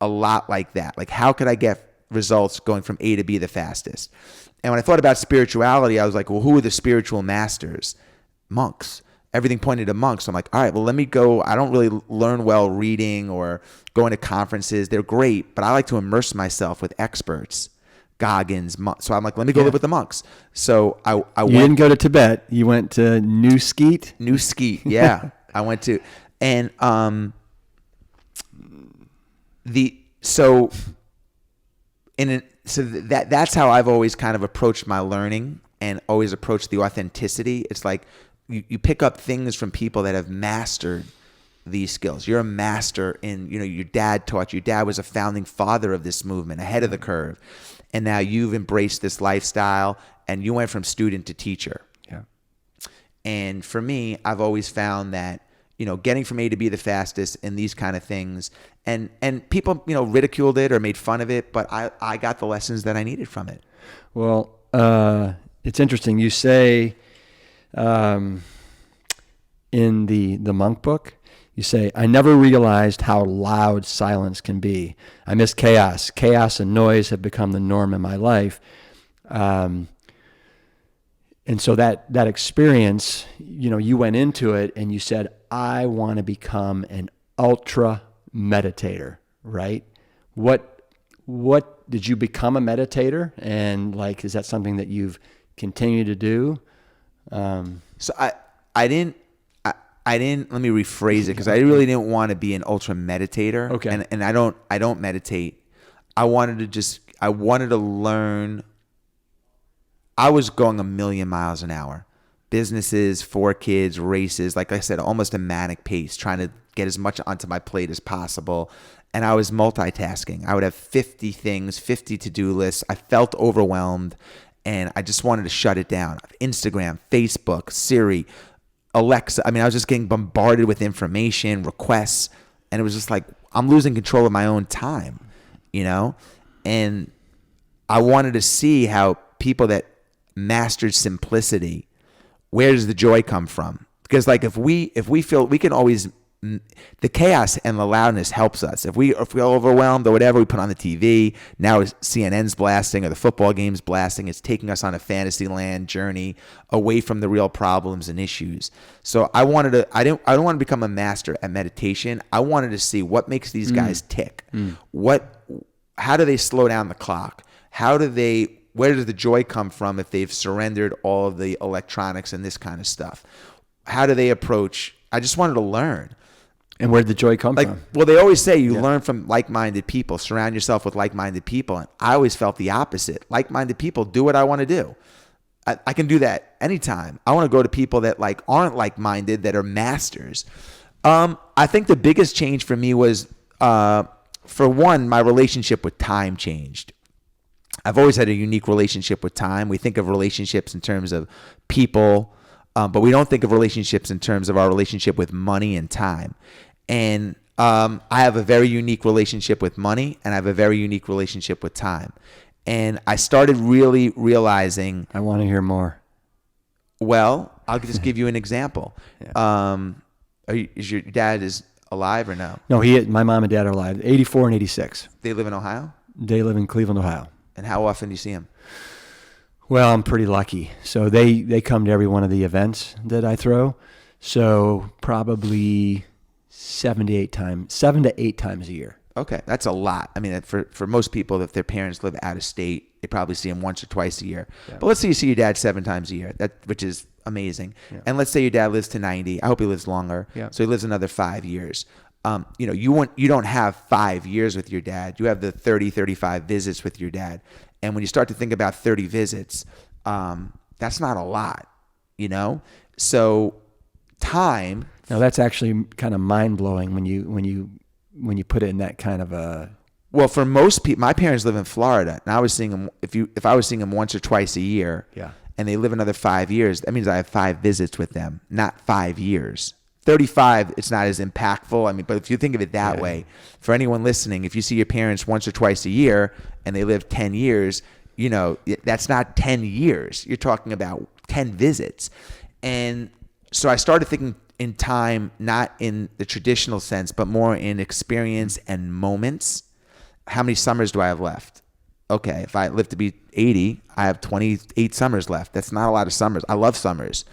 a lot like that. Like, how could I get results going from A to B the fastest? And when I thought about spirituality, I was like, well, who are the spiritual masters? Monks. Everything pointed to monks. So I'm like, all right, well, let me go. I don't really learn well reading or going to conferences. They're great, but I like to immerse myself with experts. Goggins. So I'm like, let me go live with the monks. So I went. You didn't go to Tibet. You went to New Skeet? New Skeet, yeah. I went to... And that's how I've always kind of approached my learning and always approached the authenticity. It's like you pick up things from people that have mastered these skills. You're a master in, your dad taught you. Your dad was a founding father of this movement, ahead of the curve. And now you've embraced this lifestyle and you went from student to teacher. Yeah. And for me, I've always found that getting from A to B the fastest and these kind of things. And people, ridiculed it or made fun of it, but I got the lessons that I needed from it. Well, it's interesting. You say in the monk book, you say, I never realized how loud silence can be. I miss chaos. Chaos and noise have become the norm in my life. And so that experience, you went into it and you said, I want to become an ultra meditator, right? What did you become a meditator? And is that something that you've continued to do? So I didn't, let me rephrase it, because I really didn't want to be an ultra meditator. Okay. And I don't meditate. I wanted to learn. I was going a million miles an hour. Businesses, 4 kids, races, like I said, almost a manic pace, trying to get as much onto my plate as possible. And I was multitasking. I would have 50 things, 50 to-do lists. I felt overwhelmed, and I just wanted to shut it down. Instagram, Facebook, Siri, Alexa. I was just getting bombarded with information, requests, and it was just like, I'm losing control of my own time, And I wanted to see how people that mastered simplicity, where does the joy come from? Because if we feel we can always, the chaos and the loudness helps us. If we're overwhelmed or whatever, we put on the TV. Now CNN's blasting or the football game's blasting. It's taking us on a fantasy land journey away from the real problems and issues. So I don't want to become a master at meditation. I wanted to see what makes these guys tick. How do they slow down the clock? Where does the joy come from if they've surrendered all of the electronics and this kind of stuff? How do they approach? I just wanted to learn. And where did the joy come from? Well, they always say you learn from like-minded people. Surround yourself with like-minded people. And I always felt the opposite. Like-minded people do what I want to do. I can do that anytime. I want to go to people that aren't like-minded, that are masters. I think the biggest change for me was, for one, my relationship with time changed. I've always had a unique relationship with time. We think of relationships in terms of people, but we don't think of relationships in terms of our relationship with money and time. And I have a very unique relationship with money, and I have a very unique relationship with time. And I started really realizing... I want to hear more. Well, I'll just give you an example. Yeah. Is your dad alive or no? No, my mom and dad are alive, 84 and 86. They live in Ohio? They live in Cleveland, Ohio. And how often do you see them? Well, I'm pretty lucky. So they come to every one of the events that I throw. So probably 7 to 8 times a year. Okay, that's a lot. For most people, if their parents live out of state, they probably see them once or twice a year. Yeah. But let's say you see your dad 7 times a year, which is amazing. Yeah. And let's say your dad lives to 90. I hope he lives longer. Yeah. So he lives another 5 years. You don't have 5 years with your dad. You have the 30, 35 visits with your dad. And when you start to think about 30 visits, that's not a lot, So time. Now that's actually kind of mind blowing when you put it in that kind of a. Well, for most people, my parents live in Florida, and I was seeing them. If I was seeing them once or twice a year, yeah, and they live another 5 years, that means I have 5 visits with them, not 5 years. 35, it's not as impactful. I mean, but if you think of it that way, for anyone listening, if you see your parents once or twice a year and they live 10 years, you know, that's not 10 years. You're talking about 10 visits. And so I started thinking in time, not in the traditional sense, but more in experience and moments. How many summers do I have left? Okay, if I live to be 80, I have 28 summers left. That's not a lot of summers. I love summers.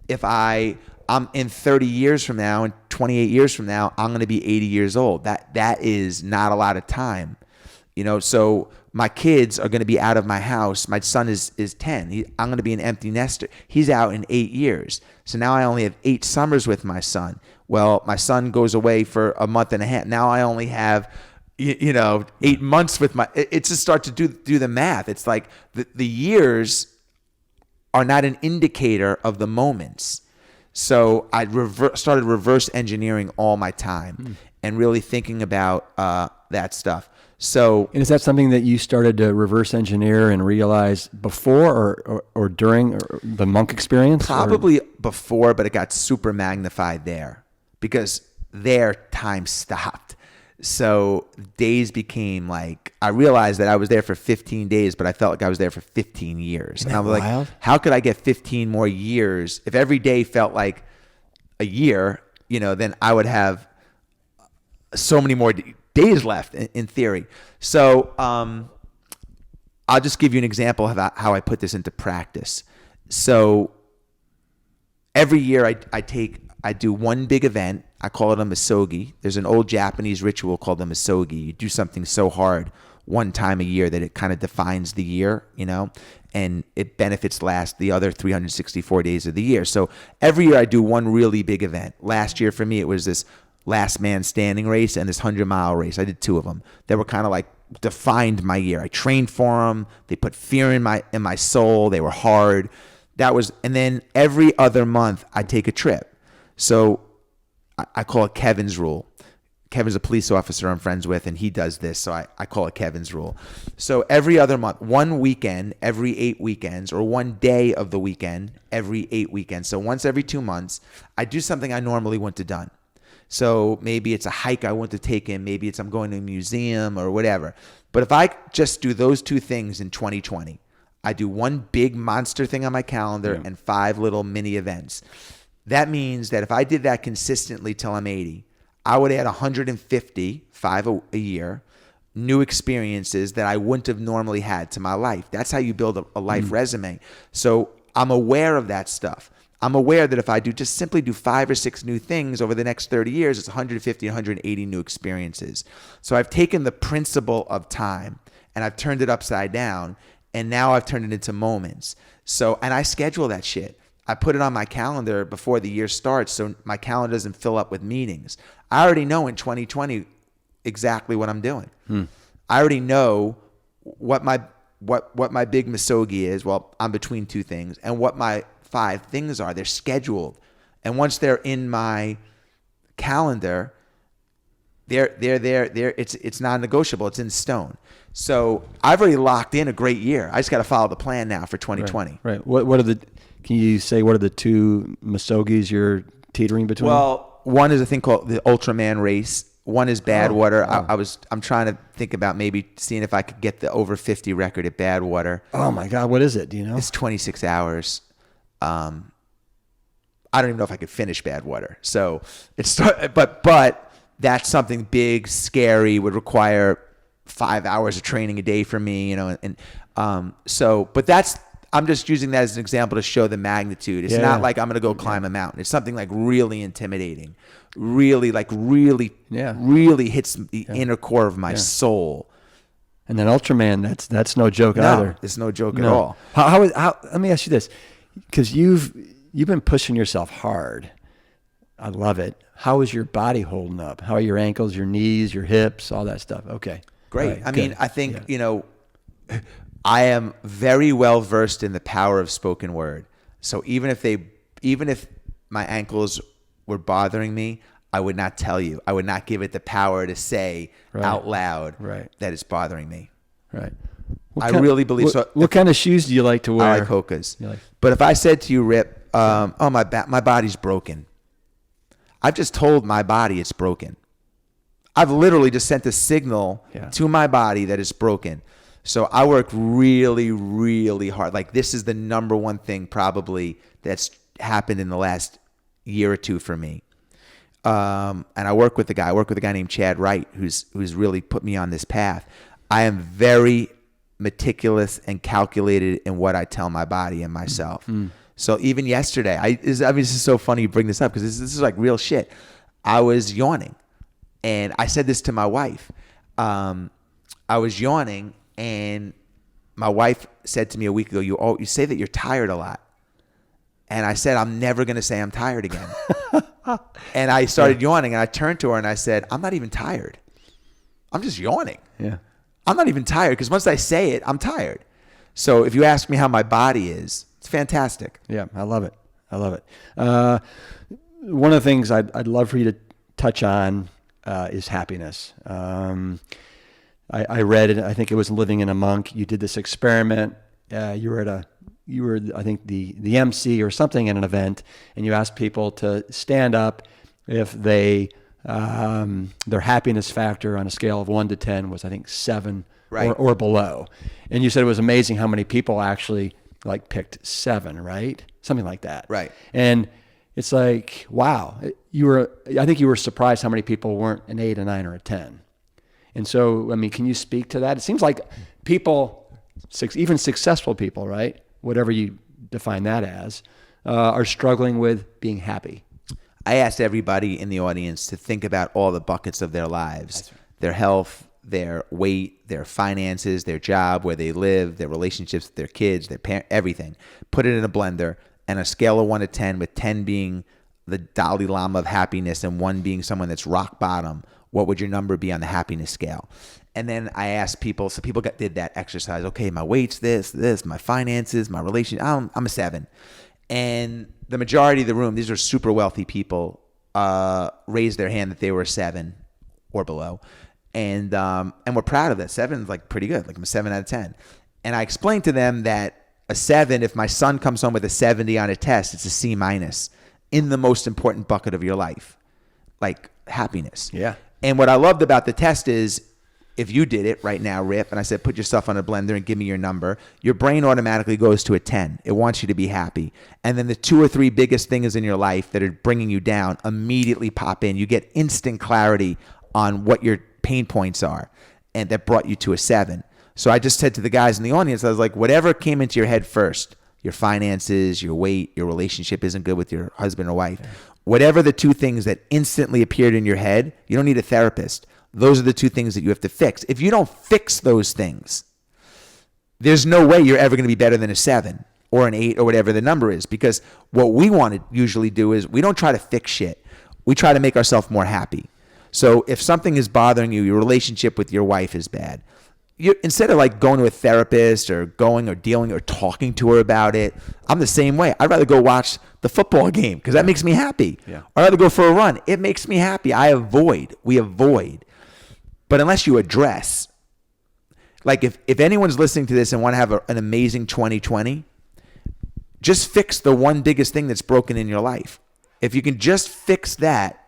If I'm in 30 years from now and 28 years from now, I'm going to be 80 years old. That is not a lot of time. You know, so my kids are going to be out of my house. My son is 10. I'm going to be an empty nester. He's out in 8 years. So now I only have 8 summers with my son. Well, my son goes away for a month and a half. Now I only have 8 months with my. It's just start to do the math. It's like the years are not an indicator of the moments. So I started reverse engineering all my time and really thinking about that stuff. So, and is that something that you started to reverse engineer and realize before or during the monk experience? Probably before, but it got super magnified there because there time stopped. So days became like, I realized that I was there for 15 days, but I felt like I was there for 15 years. Isn't and I was wild? like, how could I get 15 more years? If every day felt like a year, then I would have so many more days left in theory. So I'll just give you an example of how I put this into practice. So every year I do one big event. I call it a misogi. There's an old Japanese ritual called the misogi. You do something so hard one time a year that it kind of defines the year, and it benefits the other 364 days of the year. So every year I do one really big event. Last year for me, it was this last man standing race and this 100-mile race. I did 2 of them. They were kind of like defined my year. I trained for them. They put fear in my soul. They were hard. And then every other month I take a trip. So I call it Kevin's rule. Kevin's a police officer I'm friends with, and he does this, so I call it Kevin's rule. So every other month, one weekend every 8 weekends, or one day of the weekend every 8 weekends. So once every 2 months, I do something I normally wouldn't have done. So maybe it's a hike I want to take in. Maybe it's I'm going to a museum or whatever. But if I just do those 2 things in 2020, I do one big monster thing on my calendar and 5 little mini events. That means that if I did that consistently till I'm 80, I would add 150, 5 a year, new experiences that I wouldn't have normally had to my life. That's how you build a life resume. So I'm aware of that stuff. I'm aware that if I simply do 5 or 6 new things over the next 30 years, it's 150, 180 new experiences. So I've taken the principle of time and I've turned it upside down, and now I've turned it into moments. So, and I schedule that shit. I put it on my calendar before the year starts so my calendar doesn't fill up with meetings. I already know in 2020 exactly what I'm doing. I already know what my big misogi is. Well, I'm between 2 things, and what my 5 things are. They're scheduled, and once they're in my calendar, they're there. It's non-negotiable. It's in stone. So I've already locked in a great year. I just got to follow the plan now for 2020. Right. What are the? Can you say what are the 2 misogis you're teetering between? Well, one is a thing called the Ultraman race. One is Badwater. I'm trying to think about maybe seeing if I could get the over 50 record at Badwater. Oh my God, what is it? Do you know? It's 26 hours. I don't even know if I could finish Badwater. So but that's something big, scary, would require 5 hours of training a day for me, but I'm just using that as an example to show the magnitude. It's not like I'm going to go climb a mountain. It's something like really intimidating, really hits the inner core of my soul. And then Ultraman, that's no joke either. It's no joke at all. How let me ask you this, because you've been pushing yourself hard. I love it. How is your body holding up? How are your ankles, your knees, your hips, all that stuff? Okay. Great. Right, mean, I think, I am very well versed in the power of spoken word. So even if my ankles were bothering me, I would not tell you. I would not give it the power to say out loud that it's bothering me. Right. I really believe so. What kind of shoes do you like to wear? I like Hoka's. But if I said to you, Rip, my body's broken. I've just told my body it's broken. I've literally just sent a signal to my body that it's broken. So I work really, really hard. Like, this is the number one thing probably that's happened in the last year or two for me. And I work with a guy named Chad Wright, who's really put me on this path. I am very meticulous and calculated in what I tell my body and myself. So even yesterday, this is so funny you bring this up, because this is like real shit. I was yawning, and I said this to my wife. I was yawning, and my wife said to me a week ago, you say that you're tired a lot. And I said, I'm never going to say I'm tired again. And I started yawning, and I turned to her and I said, I'm not even tired. I'm just yawning. Yeah. I'm not even tired, because once I say it, I'm tired. So if you ask me how my body is, it's fantastic. Yeah, I love it. One of the things I'd love for you to touch on is happiness. I read, I think it was Living in a Monk. You did this experiment. You were I think the MC or something at an event, and you asked people to stand up if they their happiness factor on a scale of 1 to 10 was, I think, 7 or below. And you said it was amazing how many people actually like picked 7, right? Something like that. Right. And it's like, wow, I think you were surprised how many people weren't an 8, a 9, or a 10. And so, I mean, can you speak to that? It seems like people, even successful people, right? Whatever you define that as, are struggling with being happy. I asked everybody in the audience to think about all the buckets of their lives, their health, their weight, their finances, their job, where they live, their relationships with their kids, their parents, everything. Put it in a blender, and a scale of 1 to 10, with 10 being the Dalai Lama of happiness and 1 being someone that's rock bottom. What would your number be on the happiness scale? And then I asked people, so people did that exercise. Okay, my weight's this, my finances, my relationship. I'm a 7. And the majority of the room, these are super wealthy people, raised their hand that they were a 7 or below. And we're proud of that. 7 is like pretty good. Like, I'm a 7 out of 10. And I explained to them that a 7, if my son comes home with a 70 on a test, it's a C- in the most important bucket of your life, like happiness. Yeah. And what I loved about the test is, if you did it right now, Rip, and I said, put yourself on a blender and give me your number, your brain automatically goes to a 10. It wants you to be happy. And then the 2 or 3 biggest things in your life that are bringing you down immediately pop in. You get instant clarity on what your pain points are, and that brought you to a 7. So I just said to the guys in the audience, I was like, whatever came into your head first, your finances, your weight, your relationship isn't good with your husband or wife, whatever the 2 things that instantly appeared in your head, you don't need a therapist. Those are the 2 things that you have to fix. If you don't fix those things, there's no way you're ever going to be better than a 7 or an 8 or whatever the number is. Because what we want to usually do is, we don't try to fix shit. We try to make ourselves more happy. So if something is bothering you, your relationship with your wife is bad, instead of like going to a therapist or going or dealing or talking to her about it, I'm the same way. I'd rather go watch the football game because that makes me happy. Yeah. I'd rather go for a run. It makes me happy. We avoid. But unless you address, like if anyone's listening to this and want to have an amazing 2020, just fix the one biggest thing that's broken in your life. If you can just fix that,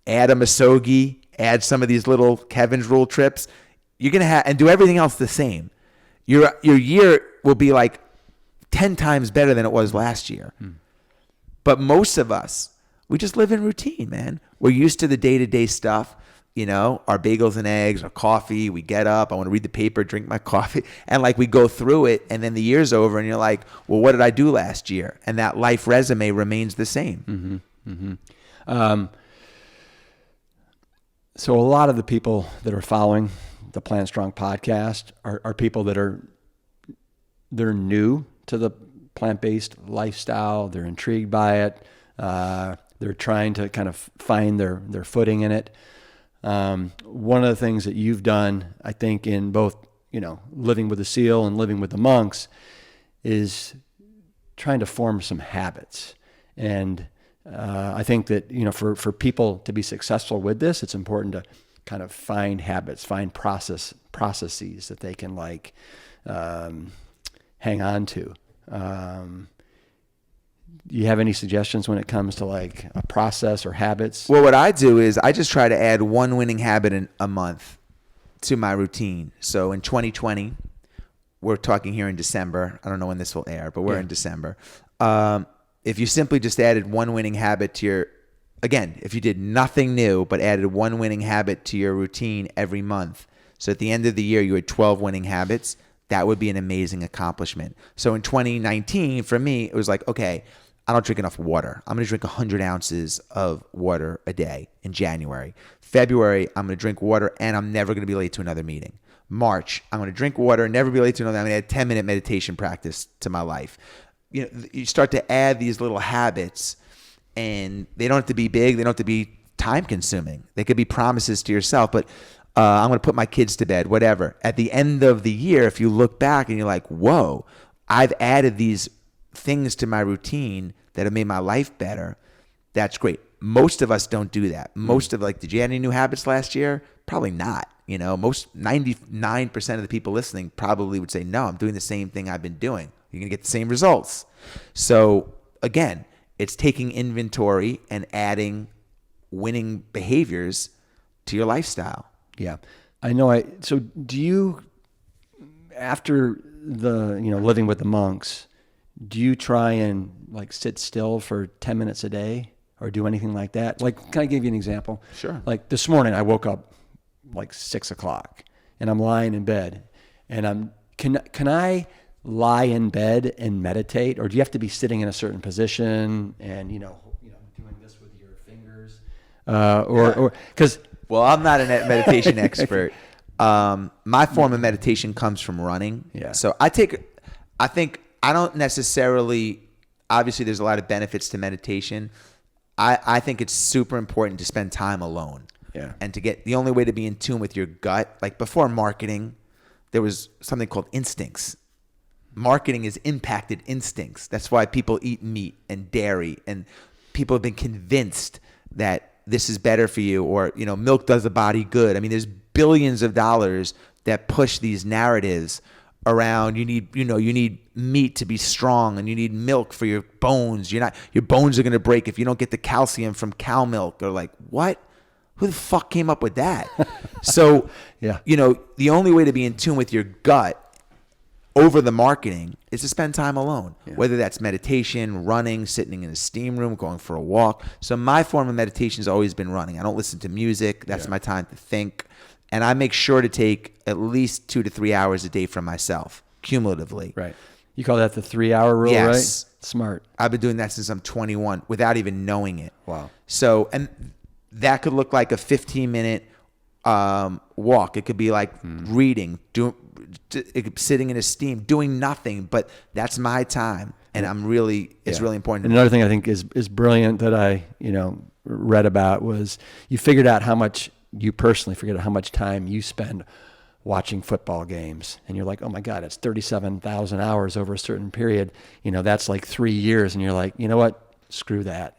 add a Masogi, add some of these little Kevin's Rule trips, you're going to have, and do everything else the same. Your year will be like 10 times better than it was last year. But most of us, we just live in routine, man. We're used to the day-to-day stuff. You know, our bagels and eggs, our coffee, we get up, I want to read the paper, drink my coffee, and like we go through it, and then the year's over, and you're like, well, what did I do last year? And that life resume remains the same. So a lot of the people that are following the Plant Strong podcast are people they're new to the plant-based lifestyle. They're intrigued by it. They're trying to kind of find their footing in it. One of the things that you've done, I think, in both, living with the SEAL and living with the monks, is trying to form some habits. And I think that, for people to be successful with this, it's important to kind of find habits, find processes that they can hang on to. Do you have any suggestions when it comes to a process or habits? Well, what I do is I just try to add one winning habit in a month to my routine. So in 2020, we're talking here in December. I don't know when this will air, but we're in December. If you simply just added one winning habit to if you did nothing new but added one winning habit to your routine every month, so at the end of the year you had 12 winning habits, that would be an amazing accomplishment. So in 2019, for me, it was okay, I don't drink enough water. I'm going to drink 100 ounces of water a day in January. February, I'm going to drink water and I'm never going to be late to another meeting. March, I'm going to drink water and never be late to another. I'm going to add 10-minute meditation practice to my life. You start to add these little habits, and they don't have to be big. They don't have to be time consuming. They could be promises to yourself, but I'm going to put my kids to bed, whatever. At the end of the year, if you look back and you're like, whoa, I've added these things to my routine that have made my life better, that's great. Most of us don't do that. Did you add any new habits last year? Probably not. Most 99% of the people listening probably would say, no, I'm doing the same thing I've been doing. You're going to get the same results. So again, it's taking inventory and adding winning behaviors to your lifestyle. Yeah. I know. So do you, after living with the monks, do you try and sit still for 10 minutes a day or do anything like that? Can I give you an example? Sure. This morning I woke up 6:00 and I'm lying in bed and can I lie in bed and meditate, or do you have to be sitting in a certain position and, doing this with your fingers? Well, I'm not a meditation expert. My form of meditation comes from running. Yeah. So I don't necessarily, obviously there's a lot of benefits to meditation. I think it's super important to spend time alone. Yeah. And the only way to be in tune with your gut, before marketing, there was something called instincts. Marketing has impacted instincts. That's why people eat meat and dairy, and people have been convinced that this is better for you, or, milk does the body good. I mean, there's billions of dollars that push these narratives around. You need meat to be strong, and you need milk for your bones. Your bones are going to break if you don't get the calcium from cow milk. Or what? Who the fuck came up with that? So, yeah. The only way to be in tune with your gut over the marketing is to spend time alone, whether that's meditation, running, sitting in a steam room, going for a walk. So my form of meditation has always been running. I don't listen to music. That's my time to think. And I make sure to take at least 2 to 3 hours a day for myself, cumulatively. Right. You call that the 3-hour rule, yes. Right? Smart. I've been doing that since I'm 21 without even knowing it. Wow. So, and that could look like a 15-minute walk. It could be reading, sitting in a steam, doing nothing, but that's my time. And it's really important. And another thing I think is brilliant that I, read about was you figured out you personally figured out how much time you spend watching football games. And you're like, oh my God, it's 37,000 hours over a certain period. That's 3 years. And you're like, you know what? Screw that.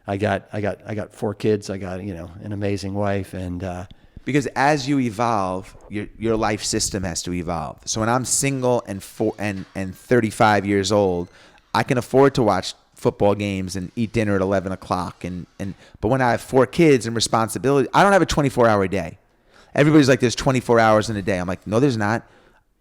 I got 4 kids. I got, an amazing wife. And, because as you evolve, your life system has to evolve. So when I'm single and 35 years old, I can afford to watch football games and eat dinner at 11 o'clock. But when I have 4 kids and responsibility, I don't have a 24-hour day. Everybody's like, there's 24 hours in a day. I'm like, no, there's not.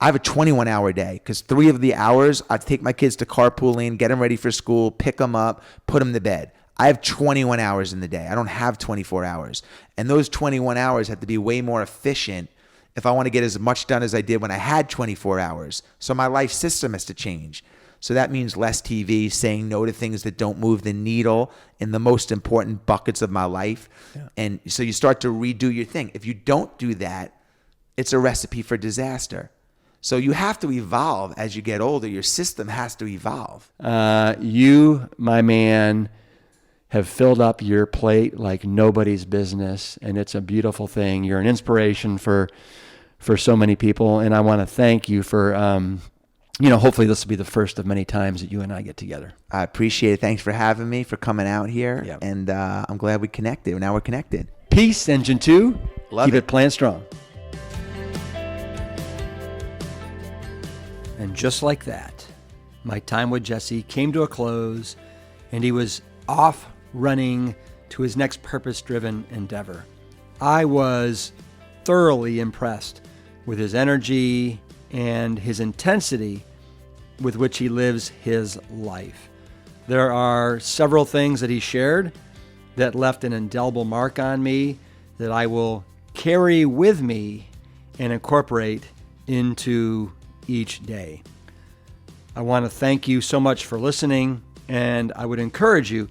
I have a 21-hour day because 3 of the hours I take my kids to carpooling, get them ready for school, pick them up, put them to bed. I have 21 hours in the day. I don't have 24 hours. And those 21 hours have to be way more efficient if I want to get as much done as I did when I had 24 hours. So my life system has to change. So that means less TV, saying no to things that don't move the needle in the most important buckets of my life. Yeah. And so you start to redo your thing. If you don't do that, it's a recipe for disaster. So you have to evolve as you get older. Your system has to evolve. You, my man, have filled up your plate like nobody's business, and it's a beautiful thing. You're an inspiration for so many people, and I want to thank you for hopefully this will be the first of many times that you and I get together. I appreciate it. Thanks for having me, for coming out here. Yep. And I'm glad we connected. Now we're connected. Peace, Engine 2. Love Keep it. it plant strong. And just like that, my time with Jesse came to a close, and he was off running to his next purpose-driven endeavor. I was thoroughly impressed with his energy and his intensity with which he lives his life. There are several things that he shared that left an indelible mark on me that I will carry with me and incorporate into each day. I want to thank you so much for listening, and I would encourage you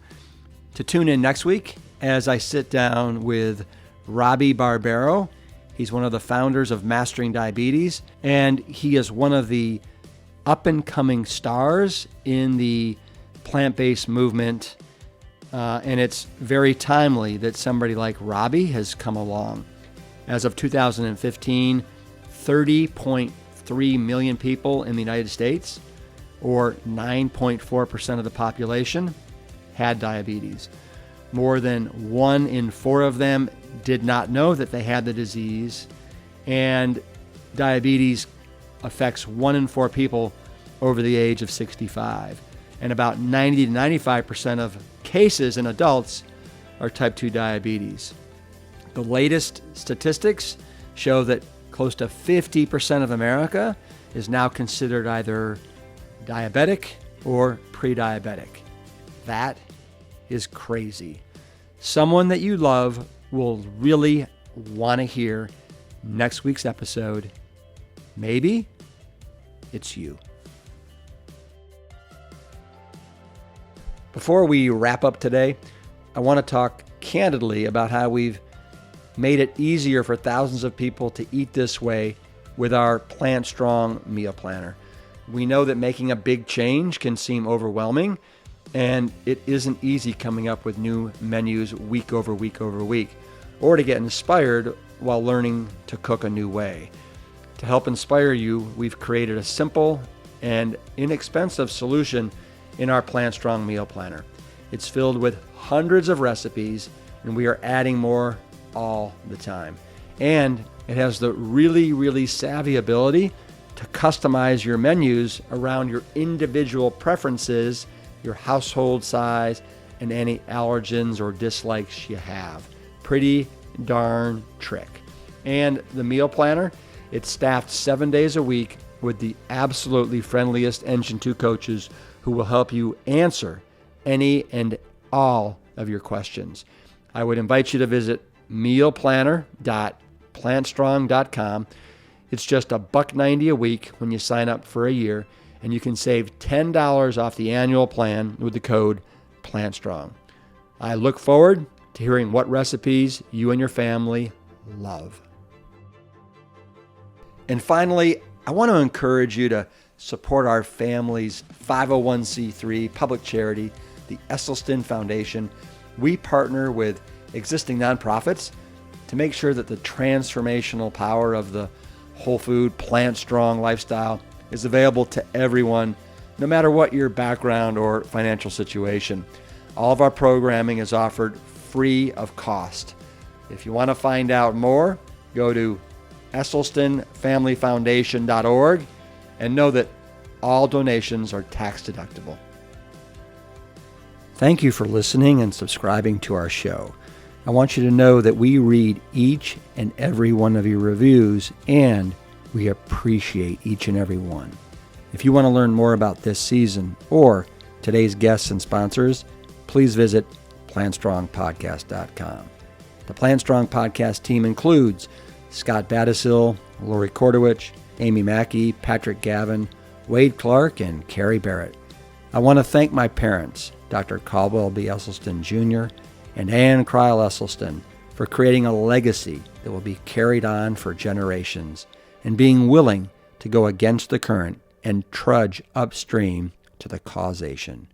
to tune in next week as I sit down with Robbie Barbero. He's one of the founders of Mastering Diabetes, and he is one of the up-and-coming stars in the plant-based movement, and it's very timely that somebody like Robbie has come along. As of 2015, 30.3 million people in the United States, or 9.4% of the population, had diabetes. More than 1 in 4 of them did not know that they had the disease, and diabetes affects 1 in 4 people over the age of 65. And about 90 to 95% of cases in adults are type 2 diabetes. The latest statistics show that close to 50% of America is now considered either diabetic or pre-diabetic. That is crazy. Someone that you love will really want to hear next week's episode. Maybe it's you. Before we wrap up today, I want to talk candidly about how we've made it easier for thousands of people to eat this way with our Plant Strong meal planner. We know that making a big change can seem overwhelming, and it isn't easy coming up with new menus week over week over week, or to get inspired while learning to cook a new way. To help inspire you, we've created a simple and inexpensive solution in our Plant Strong meal planner. It's filled with hundreds of recipes, and we are adding more all the time. And it has the really, really savvy ability to customize your menus around your individual preferences, your household size, and any allergens or dislikes you have. Pretty darn trick. And the meal planner, it's staffed 7 days a week with the absolutely friendliest Engine 2 coaches who will help you answer any and all of your questions. I would invite you to visit mealplanner.plantstrong.com. It's just $1.90 a week when you sign up for a year, and you can save $10 off the annual plan with the code PLANTSTRONG. I look forward to hearing what recipes you and your family love. And finally, I want to encourage you to support our family's 501c3 public charity, the Esselstyn Foundation. We partner with existing nonprofits to make sure that the transformational power of the whole food, plant strong lifestyle is available to everyone, no matter what your background or financial situation. All of our programming is offered free of cost. If you want to find out more, go to EsselstonFamilyFoundation.org and know that all donations are tax deductible. Thank you for listening and subscribing to our show. I want you to know that we read each and every one of your reviews, and we appreciate each and every one. If you want to learn more about this season or today's guests and sponsors, please visit PlantStrongPodcast.com. The Plant Strong Podcast team includes Scott Badasil, Lori Kordowich, Amy Mackey, Patrick Gavin, Wade Clark, and Carrie Barrett. I want to thank my parents, Dr. Caldwell B. Esselstyn Jr. and Ann Kryle Esselstyn, for creating a legacy that will be carried on for generations and being willing to go against the current and trudge upstream to the causation.